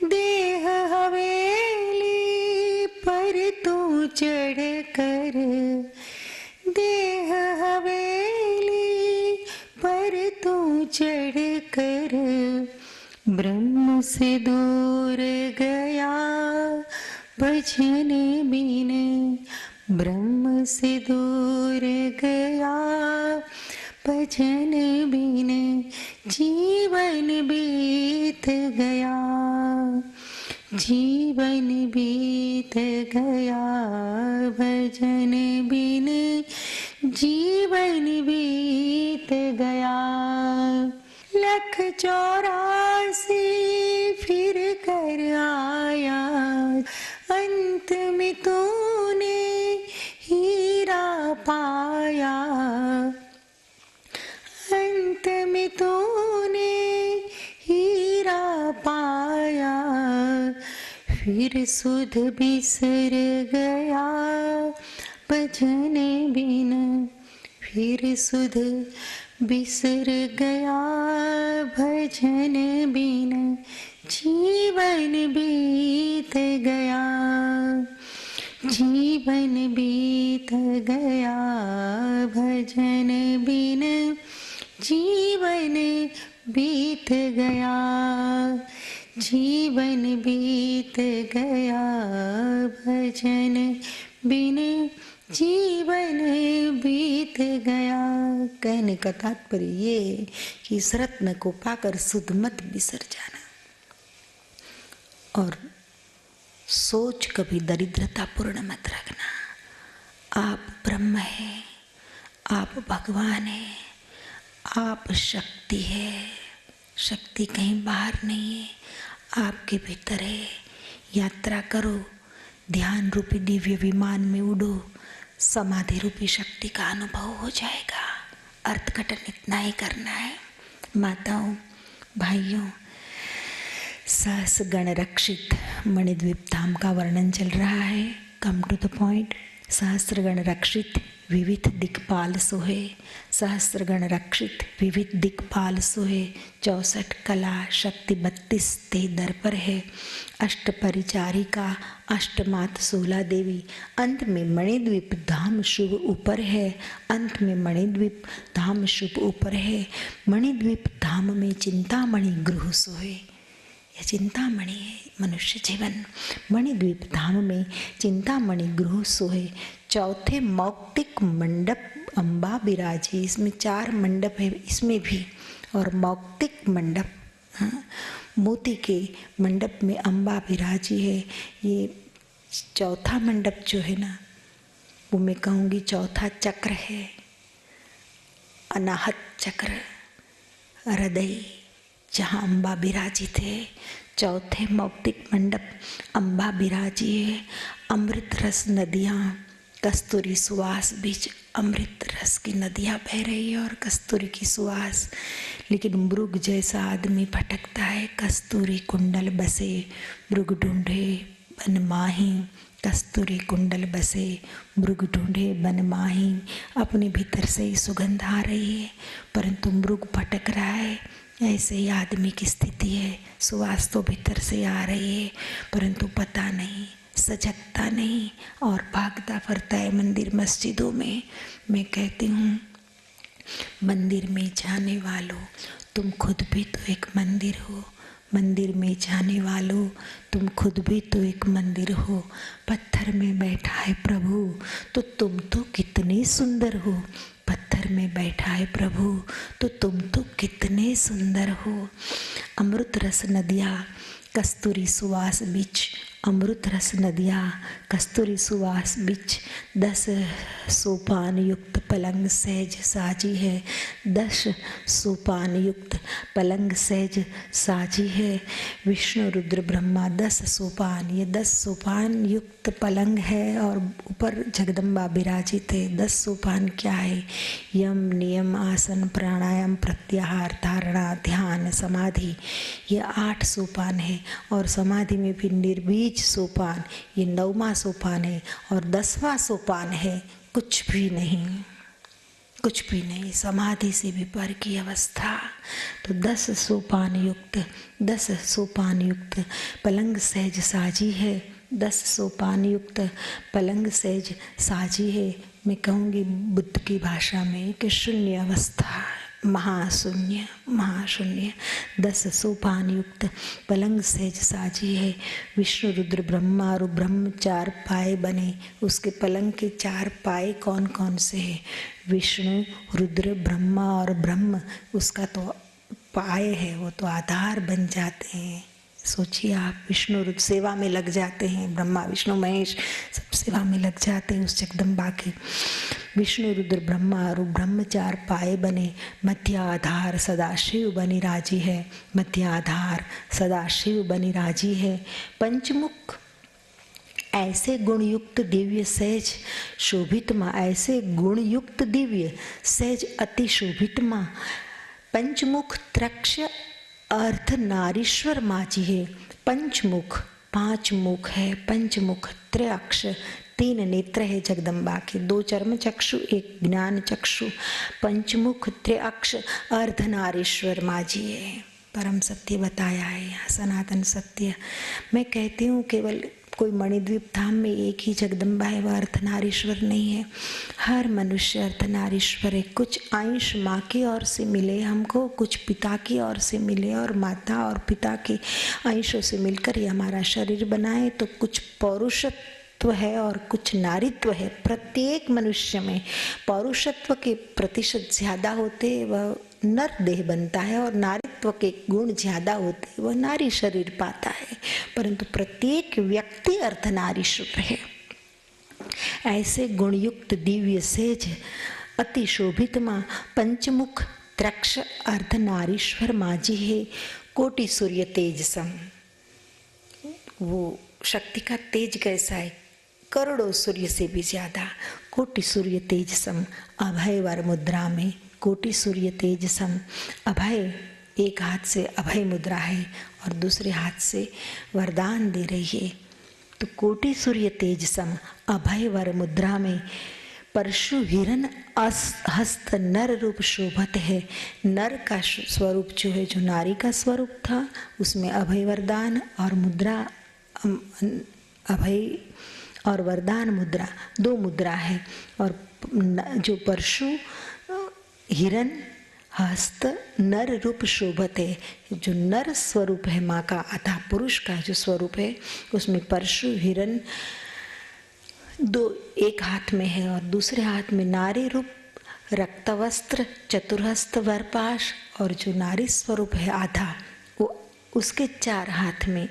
देह हवेली पर तू चढ़ कर, देह हवेली पर तू चढ़ कर, ब्रह्म से दूर गया भजन बिने, ब्रह्म से दूर गया भजन बिने, जीवन बीत गया, जीवन बीत गया भजन बिने, जीवन बीत गया। 184 फिर कर आया, अंत में तूने हीरा पाया, अंत में तूने हीरा पाया, फिर सुध बिसर गया भजन बिन, फिर सुध बिसर गया भजन बिन, जीवन बीत गया, जीवन बीत गया भजन बिन, जीवन बीत गया, जीवन बीत गया भजन बिन, जीवन बीत गया। कहने का तात्पर्य ये कि इस रत्न को पाकर सुध मत बिसर जाना, और सोच कभी दरिद्रता पूर्ण मत रखना। आप ब्रह्म हैं, आप भगवान हैं, आप शक्ति है, शक्ति कहीं बाहर नहीं है, आपके भीतर है। यात्रा करो, ध्यान रूपी दिव्य विमान में उड़ो, समाधि रूपी शक्ति का अनुभव हो जाएगा। अर्थघटन इतना ही करना है। माताओं भाइयों, सहस्र गण रक्षित मणिद्वीप धाम का वर्णन चल रहा है। Come to the point. सहस्र गण रक्षित विविध दिक्पाल सोहे, सहस्र गण रक्षित विविध दिक्पाल सोहे, 64 कला शक्ति 32 ते दर पर है। अष्ट परिचारिका अष्टमात 16 देवी, अंत में मणिद्वीप धाम शुभ ऊपर है, अंत में मणिद्वीप धाम शुभ ऊपर है। मणिद्वीप धाम में चिंतामणि गृह सोहे, यह चिंतामणि है मनुष्य जीवन। मणिद्वीप धाम में चिंतामणि गृह सोहे। चौथे मौक्तिक मंडप अम्बा विराजी, इसमें 4 मंडप है इसमें भी, और मौक्तिक मंडप, हाँ, मोती के मंडप में अम्बा विराजी है। ये चौथा मंडप जो है ना, वो मैं कहूँगी चौथा चक्र है, अनाहत चक्र, हृदय, जहाँ अम्बा विराजित है। चौथे मौक्तिक मंडप अम्बा विराजी है। अमृत रस नदियाँ, कस्तूरी सुवास, बीच अमृत रस की नदियाँ बह रही है और कस्तूरी की सुवास। लेकिन मृग जैसा आदमी भटकता है। कस्तूरी कुंडल बसे मृग ढूंढे बन माही, कस्तूरी कुंडल बसे मृग ढूंढे बन माही। अपने भीतर से ही सुगंध आ रही है, परंतु मृग भटक रहा है। ऐसे ही आदमी की स्थिति है। सुवास तो भीतर से आ रही है, परंतु पता नहीं, सजगता नहीं, और भागता फिरता है मंदिर मस्जिदों में। मैं कहती हूँ, मंदिर में जाने वालों, तुम खुद भी तो एक मंदिर हो। मंदिर में जाने वालों, तुम खुद भी तो एक मंदिर हो। पत्थर में बैठा है प्रभु, तो तुम तो कितने सुंदर हो। पत्थर में बैठा है प्रभु, तो तुम तो कितने सुंदर हो। अमृत रस नदियाँ कस्तूरी सुवास बीच, अमृत रस नदियाँ कस्तूरी सुवास बीच, 10 सोपान युक्त पलंग सहज साजी है। 10 सोपान युक्त पलंग सहज साजी है। विष्णु रुद्र ब्रह्मा 10 सोपान, ये 10 सोपान युक्त पलंग है और ऊपर जगदम्बा विराजित है। 10 सोपान क्या है? यम, नियम, आसन, प्राणायाम, प्रत्याहार, धारणा, ध्यान, समाधि, ये 8 सोपान है। और समाधि में भी निर्बीज सोपान, ये 9वां सोपान है। और 10वां सोपान है कुछ भी नहीं, कुछ भी नहीं, समाधि से भी पर की अवस्था। तो 10 सोपान युक्त, 10 सोपान युक्त पलंग सहज साजी है। 10 सोपान युक्त पलंग सहज साजी है। मैं कहूँगी बुद्ध की भाषा में कि शून्य अवस्था, महाशून्य, महाशून्य। 10 सोपान युक्त पलंग सहज साजी है। विष्णु रुद्र ब्रह्मा और ब्रह्म 4 पाए बने। उसके पलंग के 4 पाए कौन कौन से हैं? विष्णु रुद्र ब्रह्मा और ब्रह्म, उसका तो पाए है, वो तो आधार बन जाते हैं। सोचिए आप, विष्णु रुद्र सेवा में लग जाते हैं, ब्रह्मा विष्णु महेश सब सेवा में लग जाते हैं उस जगदम्बा के। विष्णु रुद्र ब्रह्मा और ब्रह्म 4 पाए बने। मध्य आधार सदाशिव बनी राजी है। मध्य आधार सदाशिव बनी राजी है। पंचमुख ऐसे गुणयुक्त दिव्य सहज शोभित माँ, ऐसे गुणयुक्त दिव्य सहज अति शोभित माँ, पंचमुख त्रक्ष अर्ध नारीश्वर माँ जी है। पंचमुख, 5 मुख है, पंचमुख, त्रयक्ष, 3 नेत्र है जगदम्बा के, 2 चर्म चक्षु, 1 ज्ञान चक्षु, पंचमुख त्रयक्ष अर्धनारीश्वर माँ जी है। परम सत्य बताया है यहाँ, सनातन सत्य। मैं कहती हूँ केवल कोई मणिद्वीप धाम में एक ही जगदम्बा है, वह अर्धनारीश्वर नहीं है। हर मनुष्य अर्धनारीश्वर है। कुछ अंश माँ की ओर से मिले हमको, कुछ पिता की ओर से मिले, और माता और पिता के अंशों से मिलकर ये हमारा शरीर बनाए। तो कुछ पौरुषत्व है और कुछ नारीत्व है। प्रत्येक मनुष्य में पौरुषत्व के प्रतिशत ज़्यादा होते, वह नर देह बनता है, और नारीत्व के गुण ज़्यादा होते, वह नारी शरीर पाता है। परंतु प्रत्येक व्यक्ति अर्धनारीश्वर है। ऐसे गुणयुक्त दिव्य सेज अति शोभित माँ, पंचमुख त्रक्ष अर्धनारीश्वर माँ जी है। कोटि सूर्य तेज सम, वो शक्ति का तेज कैसा है? करोड़ों सूर्य से भी ज्यादा। कोटि सूर्य तेज सम, अभय वर मुद्रा में, कोटि सूर्य तेज सम, अभय, एक हाथ से अभय मुद्रा है और दूसरे हाथ से वरदान दे रही है। तो कोटि सूर्य तेज सम, अभय वर मुद्रा में, परशु हिरण हस्त नर रूप शोभत है। नर का स्वरूप जो है, जो नारी का स्वरूप था, उसमें अभय वरदान और मुद्रा, अभय और वरदान मुद्रा, 2 मुद्रा है। और जो परशु हिरण हस्त नर रूप शोभत है, जो नर स्वरूप है माँ का, अतः पुरुष का जो स्वरूप है, उसमें परशु हिरण 2 एक हाथ में है और दूसरे हाथ में नारी रूप रक्तवस्त्र चतुर्हस्त वरपाश, और जो नारी स्वरूप है आधा, वो उसके 4 हाथ में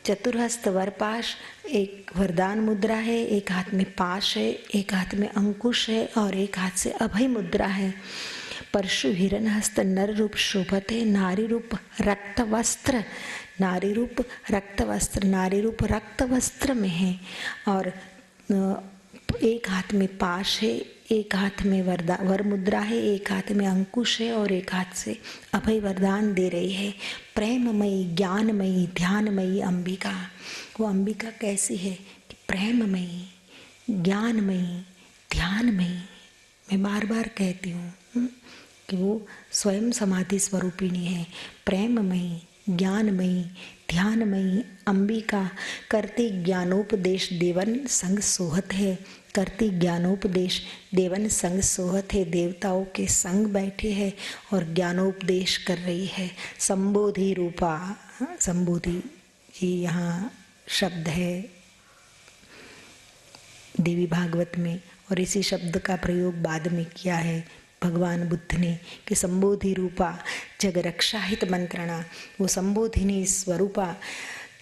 चतुर्हस्त वरपाश, एक वरदान मुद्रा है, एक हाथ में पाश है, एक हाथ में अंकुश है और एक हाथ से अभय मुद्रा है। परशु हिरण हस्त नर रूप शोभत है। नारी रूप रक्त वस्त्र, नारी रूप रक्त वस्त्र, नारी रूप रक्त वस्त्र में है, और एक हाथ में पाश है, एक हाथ में वर मुद्रा है, एक हाथ में अंकुश है और एक हाथ से अभय वरदान दे रही है। प्रेममयी, ज्ञानमयी, ध्यानमयी अंबिका। वो अंबिका कैसी है कि प्रेममयी, ज्ञानमयी, ध्यानमयी। मैं बार बार कहती हूँ कि वो स्वयं समाधि स्वरूपिणी है। प्रेममयी, ज्ञानमयी, ध्यानमयी अंबिका, करती ज्ञानोपदेश देवन संग सोहत है। करती ज्ञानोपदेश देवन संग सोहत है। देवताओं के संग बैठे है और ज्ञानोपदेश कर रही है। संबोधि रूपा, संबोधि जी यहाँ शब्द है देवी भागवत में, और इसी शब्द का प्रयोग बाद में किया है भगवान बुद्ध ने कि संबोधि रूपा जग रक्षा हित मंत्रणा। वो संबोधिनी स्वरूपा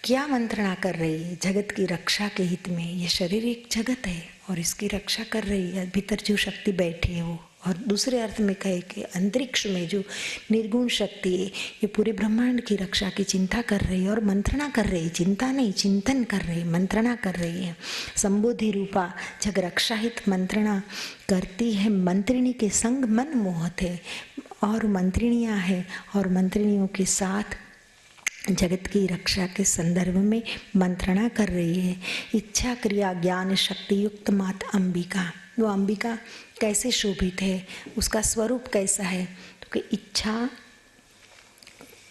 क्या मंत्रणा कर रही है? जगत की रक्षा के हित में। ये शरीर एक जगत है और इसकी रक्षा कर रही है। भीतर जो शक्ति बैठी है वो, और दूसरे अर्थ में कहे कि अंतरिक्ष में जो निर्गुण शक्ति है, ये पूरे ब्रह्मांड की रक्षा की चिंता कर रही है और मंत्रणा कर रही है। चिंता नहीं, चिंतन कर रही है, मंत्रणा कर रही है। संबोधि रूपा जग रक्षा हित मंत्रणा करती है। मंत्रिणी के संग मन मोहत है, और मंत्रिणियाँ हैं और मंत्रिणियों के साथ जगत की रक्षा के संदर्भ में मंत्रणा कर रही है। इच्छा क्रिया ज्ञान शक्ति युक्त मात अंबिका। वो अंबिका कैसे शोभित है, उसका स्वरूप कैसा है? तो कि इच्छा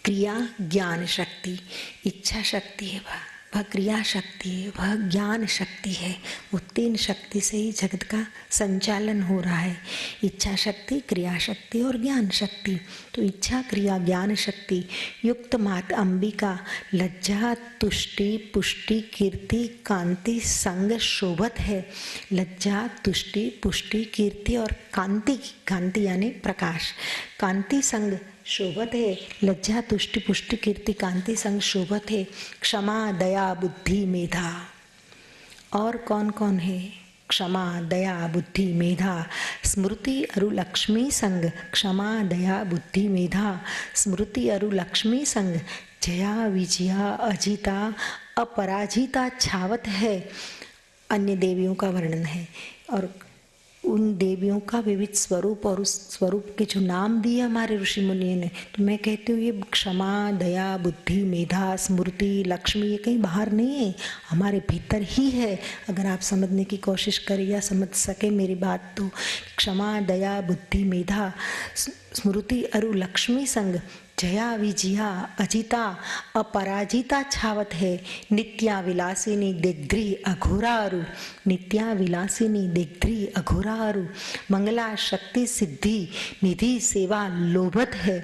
क्रिया ज्ञान शक्ति। इच्छा शक्ति है वह क्रिया शक्ति है, वह ज्ञान शक्ति है। वो 3 शक्ति से ही जगत का संचालन हो रहा है। इच्छा शक्ति, क्रिया शक्ति और ज्ञान शक्ति। तो इच्छा क्रिया ज्ञान शक्ति युक्त मात अंबिका लज्जा तुष्टि पुष्टि कीर्ति कांति संग शोभत है। लज्जा तुष्टि पुष्टि कीर्ति और कांति, कांति यानी प्रकाश, कांति संग शोभत है। लज्जा तुष्टि पुष्टि कीर्ति कांति संग शोभत है। क्षमा दया बुद्धि मेधा। और कौन कौन है? क्षमा दया बुद्धि मेधा स्मृति अरु लक्ष्मी संग। क्षमा दया बुद्धि मेधा स्मृति अरु लक्ष्मी संग। जया विजया अजिता अपराजिता छावत है। अन्य देवियों का वर्णन है और उन देवियों का विविध स्वरूप और उस स्वरूप के जो नाम दिए हमारे ऋषि मुनियों ने, तो मैं कहती हूँ ये क्षमा दया बुद्धि मेधा स्मृति लक्ष्मी ये कहीं बाहर नहीं है, हमारे भीतर ही है। अगर आप समझने की कोशिश करें या समझ सके मेरी बात, तो क्षमा दया बुद्धि मेधा स्मृति अरु लक्ष्मी संग। जया विजया अजिता अपराजिता छावत है। नित्या विलासिनी दिग्ध्री अघोरारु। नित्या विलासिनी दिग्ध्री अघोरारु। मंगला शक्ति सिद्धि निधि सेवा लोभत है।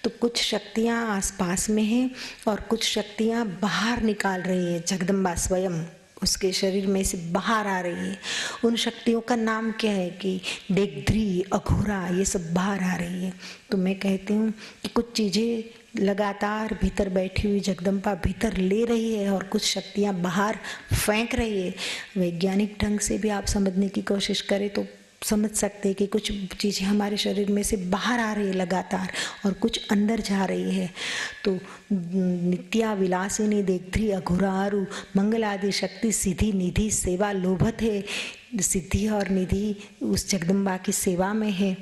तो कुछ शक्तियाँ आसपास में हैं और कुछ शक्तियाँ बाहर निकाल रही है। जगदम्बा स्वयं उसके शरीर में से बाहर आ रही है। उन शक्तियों का नाम क्या है कि दिग्ध्री अघोरा ये सब बाहर आ रही है। तो मैं कहती हूँ कि कुछ चीज़ें लगातार भीतर बैठी हुई जगदम्बा भीतर ले रही है और कुछ शक्तियाँ बाहर फेंक रही है। वैज्ञानिक ढंग से भी आप समझने की कोशिश करें तो समझ सकते हैं कि कुछ चीज़ें हमारे शरीर में से बाहर आ रही है लगातार और कुछ अंदर जा रही है। तो नित्या विलासिनी दिग्ध्री अघोरारु मंगल आदि शक्ति सिद्धि निधि सेवा लोभत है। सिद्धि और निधि उस जगदम्बा की सेवा में है।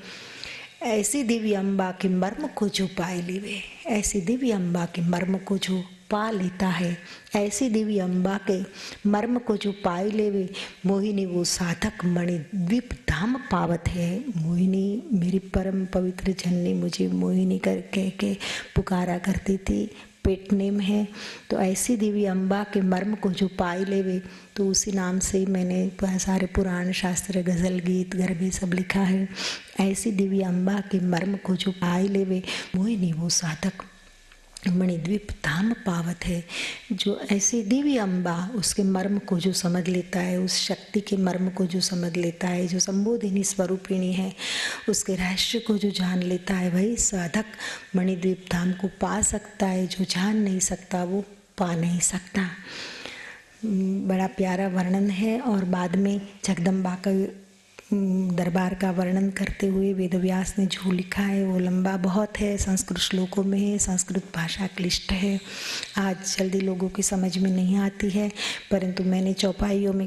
ऐसी दिव्य अम्बा के मर्म को जो पाए लेवे, ऐसी दिव्य अम्बा के मर्म को जो पा लेता है, ऐसी दिव्य अम्बा के मर्म को जो पाए लेवे, मोहिनी वो साधक मणि द्वीप धाम पावत है। मोहिनी मेरी परम पवित्र जननी मुझे मोहिनी कर कह के पुकारा करती थी, पेट नेम है। तो ऐसी दिव्य अम्बा के मर्म को जो पाए लेवे, तो उसी नाम से मैंने सारे पुराण शास्त्र गज़ल गीत गरबे सब लिखा है। ऐसी दिव्य अम्बा के मर्म को जो पाए लेवे, मोहिनी वो साधक मणिद्वीप धाम पावत है। जो ऐसी दिव्य अम्बा उसके मर्म को जो समझ लेता है, उस शक्ति के मर्म को जो समझ लेता है, जो संबोधिनी स्वरूपिणी है, उसके रहस्य को जो जान लेता है, वही साधक मणिद्वीप धाम को पा सकता है। जो जान नहीं सकता वो पा नहीं सकता। बड़ा प्यारा वर्णन है। और बाद में जगदम्बा का दरबार का वर्णन करते हुए वेदव्यास ने जो लिखा है वो लंबा बहुत है, संस्कृत श्लोकों में है, संस्कृत भाषा क्लिष्ट है, आज जल्दी लोगों की समझ में नहीं आती है। परंतु मैंने चौपाइयों में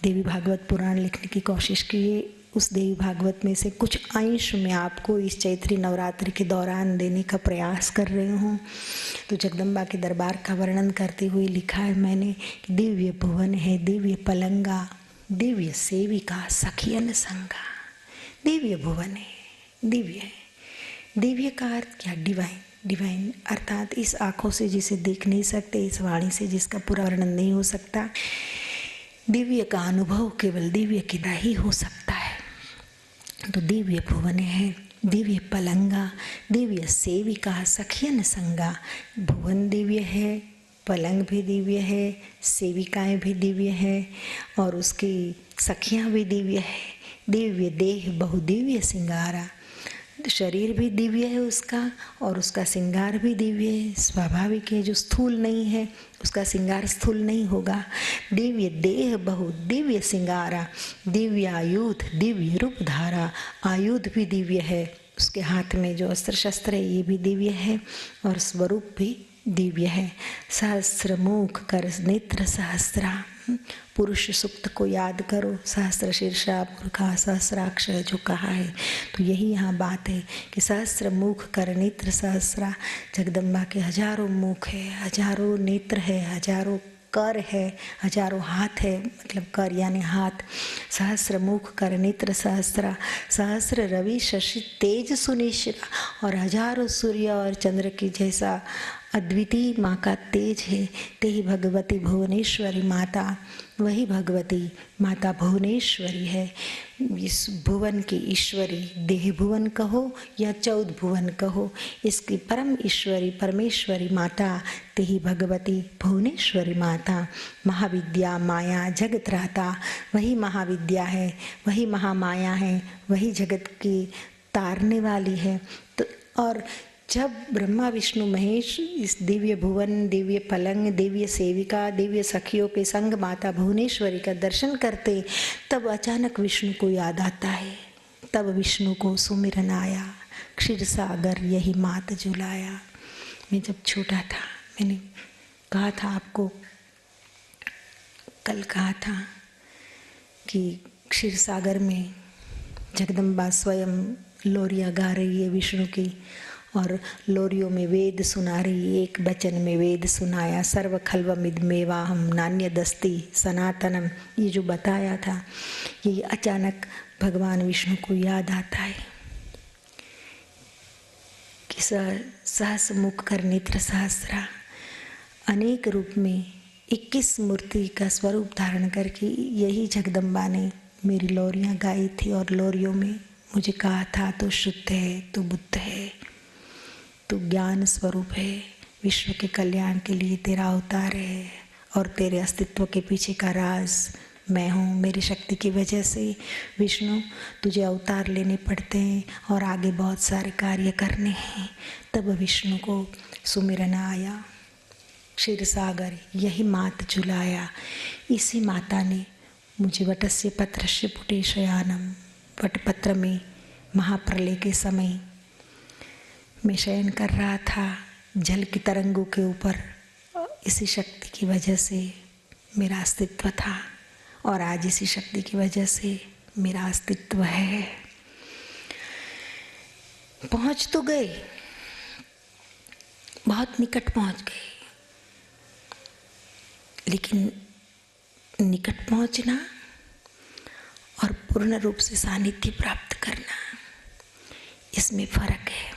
देवी भागवत पुराण लिखने की कोशिश की है। उस देवी भागवत में से कुछ अंश मैं आपको इस चैत्री नवरात्रि के दौरान देने का प्रयास कर रही हूँ। तो जगदम्बा के दरबार का वर्णन करते हुए लिखा है मैंने, दिव्य भुवन है दिव्य पलंगा, दिव्य सेविका सखियन संगा। दिव्य भुवन है, दिव्य है। दिव्य का अर्थ क्या? डिवाइन। डिवाइन अर्थात इस आँखों से जिसे देख नहीं सकते, इस वाणी से जिसका पूरा वर्णन नहीं हो सकता, दिव्य का अनुभव केवल दिव्य की तरह ही हो सकता है। तो दिव्य भुवन है, दिव्य पलंगा, दिव्य सेविका सखियन संगा। भुवन दिव्य है, पलंग भी दिव्य है, सेविकाएं भी दिव्य है और उसकी सखियां भी दिव्य है। दिव्य देह बहुदिव्य सिंगारा, शरीर भी दिव्य है उसका और उसका सिंगार भी दिव्य है। स्वाभाविक है, जो स्थूल नहीं है उसका सिंगार स्थूल नहीं होगा। दिव्य देह बहु दिव्य सिंगारा, दिव्य आयुध दिव्य रूप धारा। आयुध भी दिव्य है, उसके हाथ में जो अस्त्र शस्त्र है ये भी दिव्य है और स्वरूप भी दिव्य है। सहस्त्र मुख कर नेत्र सहस्रा, पुरुष सुक्त को याद करो। सहस्त्र शीर्षा पुरखा सहस्राक्ष जो कहा है, तो यही यहाँ बात है कि सहस्त्र मुख कर नेत्र सहस्रा। जगदम्बा के हजारों मुख है, हजारों नेत्र है, हजारों कर है, हजारों हाथ है, मतलब कर यानी हाथ। सहस्र मुख कर नेत्र सहस्रा, सहस्र रवि शशि तेज सुनिश्रा। और हजारों सूर्य और चंद्र की जैसा अद्वितीय माँ का तेज है। ते ही भगवती भुवनेश्वरी माता, वही भगवती माता भुवनेश्वरी है। इस भुवन की ईश्वरी, देह भुवन कहो या 14 भुवन कहो, इसकी परम ईश्वरी परमेश्वरी माता ते ही भगवती भुवनेश्वरी माता। महाविद्या माया जगत रहता, वही महाविद्या है, वही महामाया है, वही जगत की तारने वाली है। तो और जब ब्रह्मा विष्णु महेश इस दिव्य भुवन, दिव्य पलंग, दिव्य सेविका, दिव्य सखियों के संग माता भुवनेश्वरी का दर्शन करते, तब अचानक विष्णु को याद आता है। तब विष्णु को सुमिरन आया, क्षीर सागर यही मात झुलाया। मैं जब छोटा था, मैंने कहा था आपको, कल कहा था कि क्षीर सागर में जगदम्बा स्वयं लोरियाँ गा रही है विष्णु की, और लोरियों में वेद सुना रही है। एक वचन में वेद सुनाया, सर्व खल्वमिद मेवाहम नान्य दस्ती सनातनम। ये जो बताया था, ये अचानक भगवान विष्णु को याद आता है कि सहस मुख कर नेत्र सहस्रा, अनेक रूप में 21 मूर्ति का स्वरूप धारण करके यही जगदम्बा ने मेरी लोरियाँ गाई थी, और लोरियों में मुझे कहा था, तो शुद्ध है, तो बुद्ध है, तो ज्ञान स्वरूप है, विश्व के कल्याण के लिए तेरा अवतार है, और तेरे अस्तित्व के पीछे का राज मैं हूँ। मेरी शक्ति की वजह से विष्णु तुझे अवतार लेने पड़ते हैं और आगे बहुत सारे कार्य करने हैं। तब विष्णु को सुमिरन आया, क्षीर सागर यही मात झुलाया। इसी माता ने मुझे वटस्य पत्रस्य पुटे शयानम, वटपत्र में महाप्रलय के समय मैं शयन कर रहा था जल की तरंगों के ऊपर। इसी शक्ति की वजह से मेरा अस्तित्व था, और आज इसी शक्ति की वजह से मेरा अस्तित्व है। पहुंच तो गए, बहुत निकट पहुंच गए, लेकिन निकट पहुंचना और पूर्ण रूप से सानिध्य प्राप्त करना, इसमें फर्क है।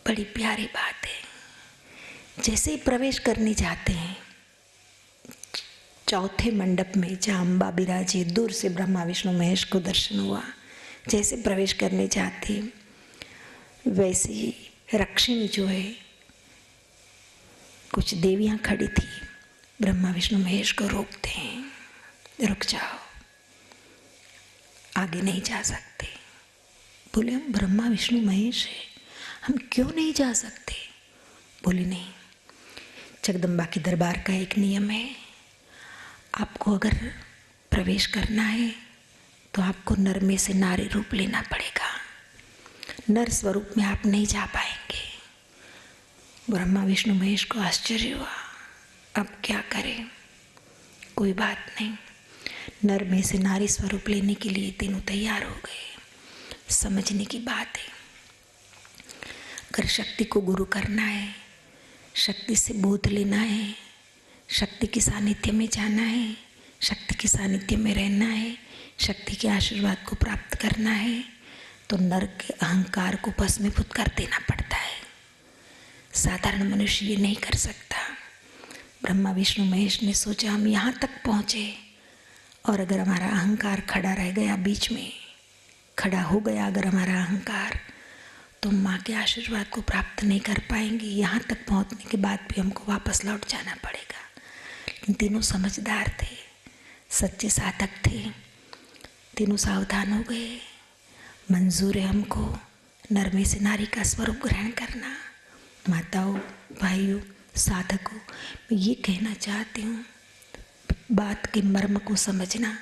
बड़ी प्यारी बात है। जैसे ही प्रवेश करने जाते हैं चौथे मंडप में, जहाँ अम्बा विराजे, दूर से ब्रह्मा विष्णु महेश को दर्शन हुआ। जैसे प्रवेश करने जाते, वैसे ही रक्षिणी जो है, कुछ देवियाँ खड़ी थी, ब्रह्मा विष्णु महेश को रोकते हैं, रुक जाओ, आगे नहीं जा सकते। बोले हम ब्रह्मा विष्णु महेश है, हम क्यों नहीं जा सकते? बोले नहीं, जगदम्बा के दरबार का एक नियम है, आपको अगर प्रवेश करना है तो आपको नर में से नारी रूप लेना पड़ेगा, नर स्वरूप में आप नहीं जा पाएंगे। ब्रह्मा विष्णु महेश को आश्चर्य हुआ, अब क्या करें? कोई बात नहीं, नर में से नारी स्वरूप लेने के लिए तीनों तैयार हो गए। समझने की बात है, अगर शक्ति को गुरु करना है, शक्ति से बोध लेना है, शक्ति के सानिध्य में जाना है, शक्ति के सानिध्य में रहना है, शक्ति के आशीर्वाद को प्राप्त करना है, तो नर के अहंकार को भस्मीभूत कर देना पड़ता है। साधारण मनुष्य ये नहीं कर सकता। ब्रह्मा विष्णु महेश ने सोचा हम यहाँ तक पहुँचे, और अगर हमारा अहंकार खड़ा रह गया, बीच में खड़ा हो गया अगर हमारा अहंकार, तो माँ के आशीर्वाद को प्राप्त नहीं कर पाएंगे। यहाँ तक पहुँचने के बाद भी हमको वापस लौट जाना पड़ेगा। लेकिन तीनों समझदार थे, सच्चे साधक थे, तीनों सावधान हो गए। मंजूर है हमको नर में से नारी का स्वरूप ग्रहण करना। माताओं, भाइयों, साधकों, मैं ये कहना चाहती हूँ, बात के मर्म को समझना,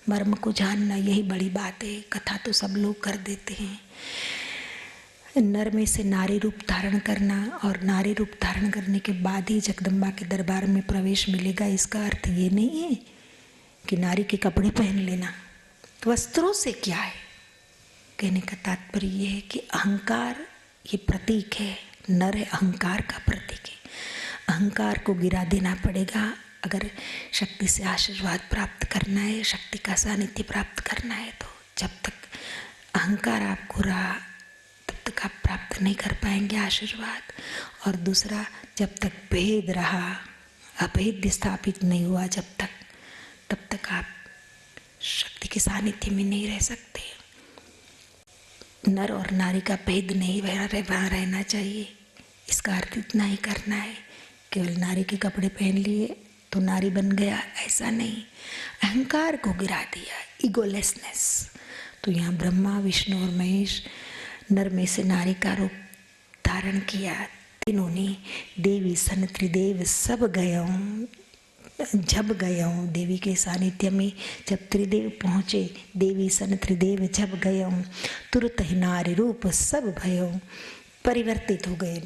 मर्म को जानना, यही बड़ी बात है। कथा तो सब लोग कर देते हैं। नर में से नारी रूप धारण करना, और नारी रूप धारण करने के बाद ही जगदम्बा के दरबार में प्रवेश मिलेगा, इसका अर्थ ये नहीं है कि नारी के कपड़े पहन लेना। तो वस्त्रों से क्या है? कहने का तात्पर्य ये है कि अहंकार ये प्रतीक है, नर अहंकार का प्रतीक है। अहंकार को गिरा देना पड़ेगा अगर शक्ति से आशीर्वाद प्राप्त करना है, शक्ति का सानिध्य प्राप्त करना है। तो जब तक अहंकार आपको रहा, तब तक आप प्राप्त नहीं कर पाएंगे आशीर्वाद। और दूसरा, जब तक भेद रहा, अभेद स्थापित नहीं हुआ जब तक, तब तक आप शक्ति के सानिध्य में नहीं रह सकते। नर और नारी का भेद नहीं वहाँ रहना चाहिए। इसका अर्थ इतना ही करना है, केवल नारी के कपड़े पहन लिए तो नारी बन गया, ऐसा नहीं। अहंकार को गिरा दिया, ईगोलेसनेस। तो यहाँ ब्रह्मा विष्णु और महेश नर में से नारी का रूप धारण किया। तीनों ने देवी सन त्रिदेव सब गयऊँ, जब गयऊँ देवी के सानिध्य में जब त्रिदेव पहुँचे, देवी सन त्रिदेव जब गयऊँ, तुरत ही नारी रूप सब भयऊँ, परिवर्तित हो गए।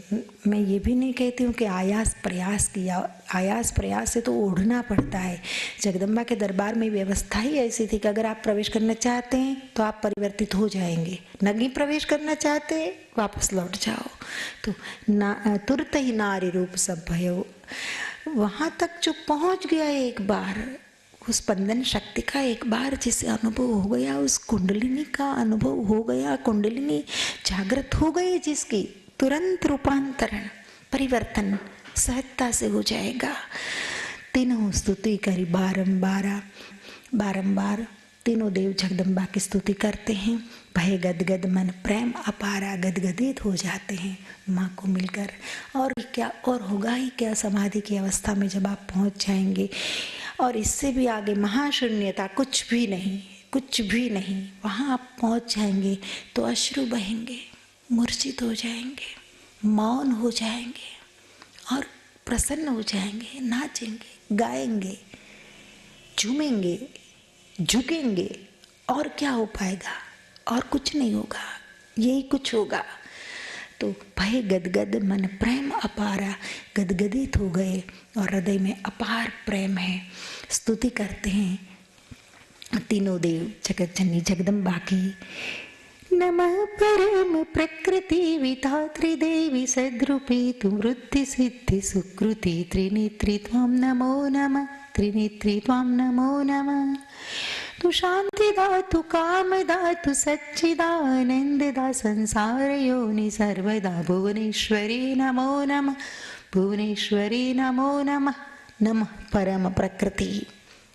मैं ये भी नहीं कहती हूँ कि आयास प्रयास किया, आयास प्रयास से तो ओढ़ना पड़ता है। जगदम्बा के दरबार में व्यवस्था ही ऐसी थी कि अगर आप प्रवेश करना चाहते हैं तो आप परिवर्तित हो जाएंगे, नहीं प्रवेश करना चाहते हैं वापस लौट जाओ। तो तुरत ही नारी रूप सब भयो, वहाँ तक जो पहुँच गया एक बार, उस स्पंदन शक्ति का एक बार जिसे अनुभव हो गया, उस कुंडलिनी का अनुभव हो गया, कुंडलिनी जागृत हो गई जिसकी, तुरंत रूपांतरण परिवर्तन सहजता से हो जाएगा। तीनों स्तुति करी बारंबार तीनों देव जगदम्बा की स्तुति करते हैं। भय गदगद मन प्रेम अपारा, गदगदित हो जाते हैं माँ को मिलकर। और क्या और होगा ही क्या, समाधि की अवस्था में जब आप पहुँच जाएंगे। और इससे भी आगे महाशून्यता, कुछ भी नहीं, कुछ भी नहीं। वहाँ आप पहुँच जाएंगे तो अश्रु बहेंगे, मूर्छित हो जाएंगे, मौन हो जाएंगे और प्रसन्न हो जाएंगे, नाचेंगे, गाएंगे, झूमेंगे, झुकेंगे। और क्या हो पाएगा, और कुछ नहीं होगा, यही कुछ होगा। तो भय गदगद मन प्रेम अपारा, गदगदित हो गए और हृदय में अपार प्रेम है। स्तुति करते हैं तीनों देव जगत जननी जगदम्बा की। नमः परम प्रकृति विधात्री देवी सद्रूपी तु वृद्धि सिद्धि सुकृति त्रिनेत्री त्वां नमो नमः, त्रिनेत्री त्वां नमो नमः। तु शांति दातु काम दातु सच्चिदानंद दा संसार योनि सर्वदा भुवनेश्वरी नमो नमः, भुवनेश्वरी नमो नमः। नमः परम प्रकृति,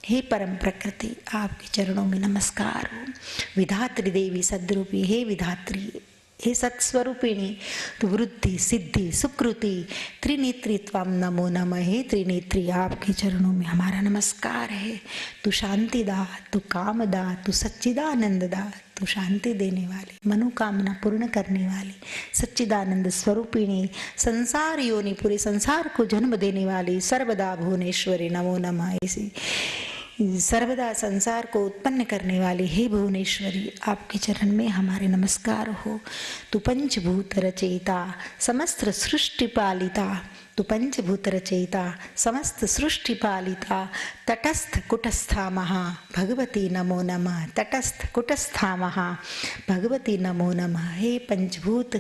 हे परम प्रकृति आपके चरणों में नमस्कार हो। विधात्री देवी सद्रूपी, हे विधात्री, हे सत्स्वरूपिणी, तो वृद्धि सिद्धि सुकृति त्रिनेत्री त्वां नमो नमः। हे त्रिनेत्री आपके चरणों में हमारा नमस्कार है। तू शांति दा, तू काम दा, तू सच्चिदानंद दा, तू शांति देने वाली, मनोकामना पूर्ण करने वाली, सच्चिदानंद स्वरूपिणी, संसार योनि पूरे संसार को जन्म देने वाली, सर्वदा भुवनेश्वरी नमो नमः। ऐसी सर्वदा संसार को उत्पन्न करने वाली हे भुवनेश्वरी आपके चरण में हमारे नमस्कार हो। तू पंचभूत रचयिता समस्त सृष्टि पालिता, तू पंचभूत रचयिता समस्त सृष्टि पालिता, तटस्थ कुटस्था महा भगवती नमो नमः, तटस्थ कुटस्था महा भगवती नमो नमः। हे पंचभूत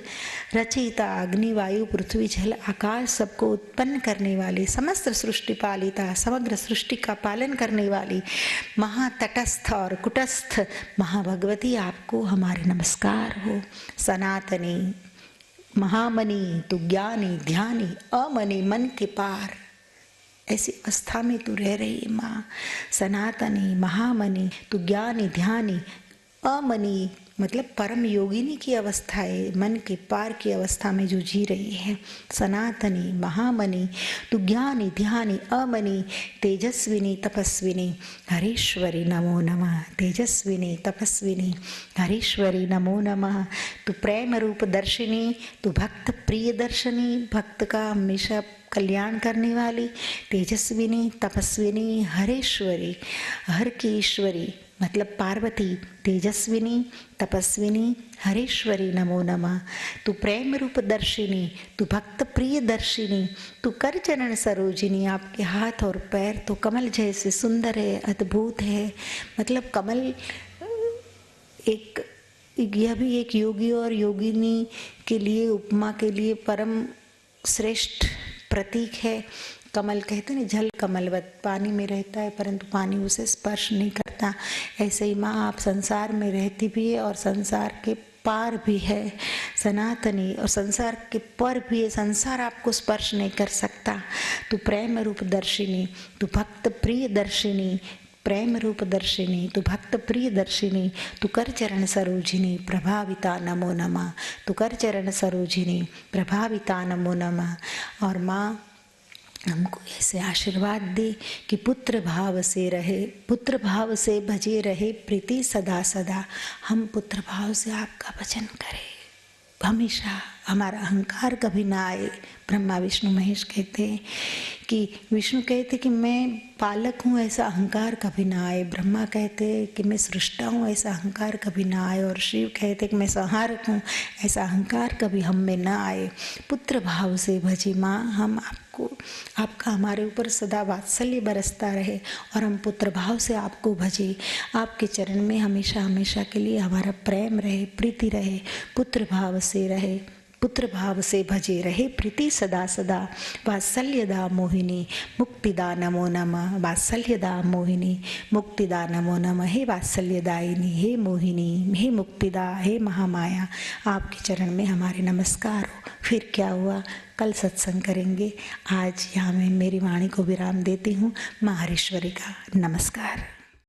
रचयिता, अग्नि वायु पृथ्वी जल आकाश सबको उत्पन्न करने वाली, समस्त सृष्टि पालिता समग्र सृष्टि का पालन करने वाली, महातटस्थ और कुटस्थ महाभगवती आपको हमारे नमस्कार हो। सनातनी महामनी तू ज्ञानी ध्यानी अमनी मन के पार, ऐसी अवस्था में तू रह रही माँ। सनातनी महामनी तू ज्ञानी ध्यानी अमनी मतलब परम योगिनी की अवस्था है, मन के पार की अवस्था में जो जी रही है। सनातनी महामनी तू ज्ञानी ध्यानी अमनी तेजस्विनी तपस्विनी हरीश्वरी नमो नमः, तेजस्विनी तपस्विनी हरीश्वरी नमो नमः। तू प्रेम रूप दर्शिनी, तू भक्त प्रिय दर्शनी, भक्त का हमेशा कल्याण करने वाली, तेजस्विनी तपस्विनी हरेश्वरी, हर की ईश्वरी मतलब पार्वती, तेजस्विनी तपस्विनी हरेश्वरी नमो नमः। तू प्रेम रूप दर्शिनी, तू भक्त प्रिय दर्शिनी, तू कर चरण सरोजिनी, आपके हाथ और पैर तो कमल जैसे सुंदर है, अद्भुत है। मतलब कमल एक, यह भी एक योगी और योगिनी के लिए उपमा के लिए परम श्रेष्ठ प्रतीक है। कमल कहते हैं जल कमलवत, पानी में रहता है परंतु पानी उसे स्पर्श नहीं करता। ऐसे ही माँ आप संसार में रहती भी है और संसार के पार भी है, सनातनी, और संसार के पर भी है, संसार आपको स्पर्श नहीं कर सकता। तू प्रेम रूप दर्शिनी, तू भक्त प्रिय दर्शिनी, प्रेम रूप दर्शिनी, तू भक्त प्रिय दर्शिनी, तू कर चरण सरोजिनी प्रभाविता नमो नमः, तू कर चरण सरोजिनी प्रभाविता नमो नमः। और माँ हमको ऐसे आशीर्वाद दे कि पुत्र भाव से रहे, पुत्र भाव से भजे रहे प्रीति सदा सदा। हम पुत्र भाव से आपका भजन करें हमेशा। हमारा अहंकार कभी ना आए। ब्रह्मा विष्णु महेश कहते हैं कि विष्णु कहते कि मैं पालक हूँ, ऐसा अहंकार कभी ना आए। ब्रह्मा कहते कि मैं सृष्टा हूँ, ऐसा अहंकार कभी ना आए। और शिव कहते कि मैं संहारक हूँ, ऐसा अहंकार कभी हम में ना आए। पुत्र भाव से भजे माँ, हम आपका हमारे ऊपर सदा वात्सल्य बरसता रहे और हम पुत्र भाव से आपको भजे। आपके चरण में हमेशा हमेशा के लिए हमारा प्रेम रहे, प्रीति रहे, पुत्र भाव से रहे, पुत्र भाव से भजे रहे प्रीति सदा सदा। वात्सल्यदा मोहिनी मुक्तिदा नमो नमः। वात्सल्यदा मोहिनी मुक्तिदा नमो नमः। हे वात्सल्यदायिनी, हे मोहिनी, हे मुक्तिदा, हे महामाया, आपके चरण में हमारे नमस्कार हो। फिर क्या हुआ, कल सत्संग करेंगे। आज यहाँ मैं मेरी वाणी को विराम देती हूँ। महारीश्वरी का नमस्कार।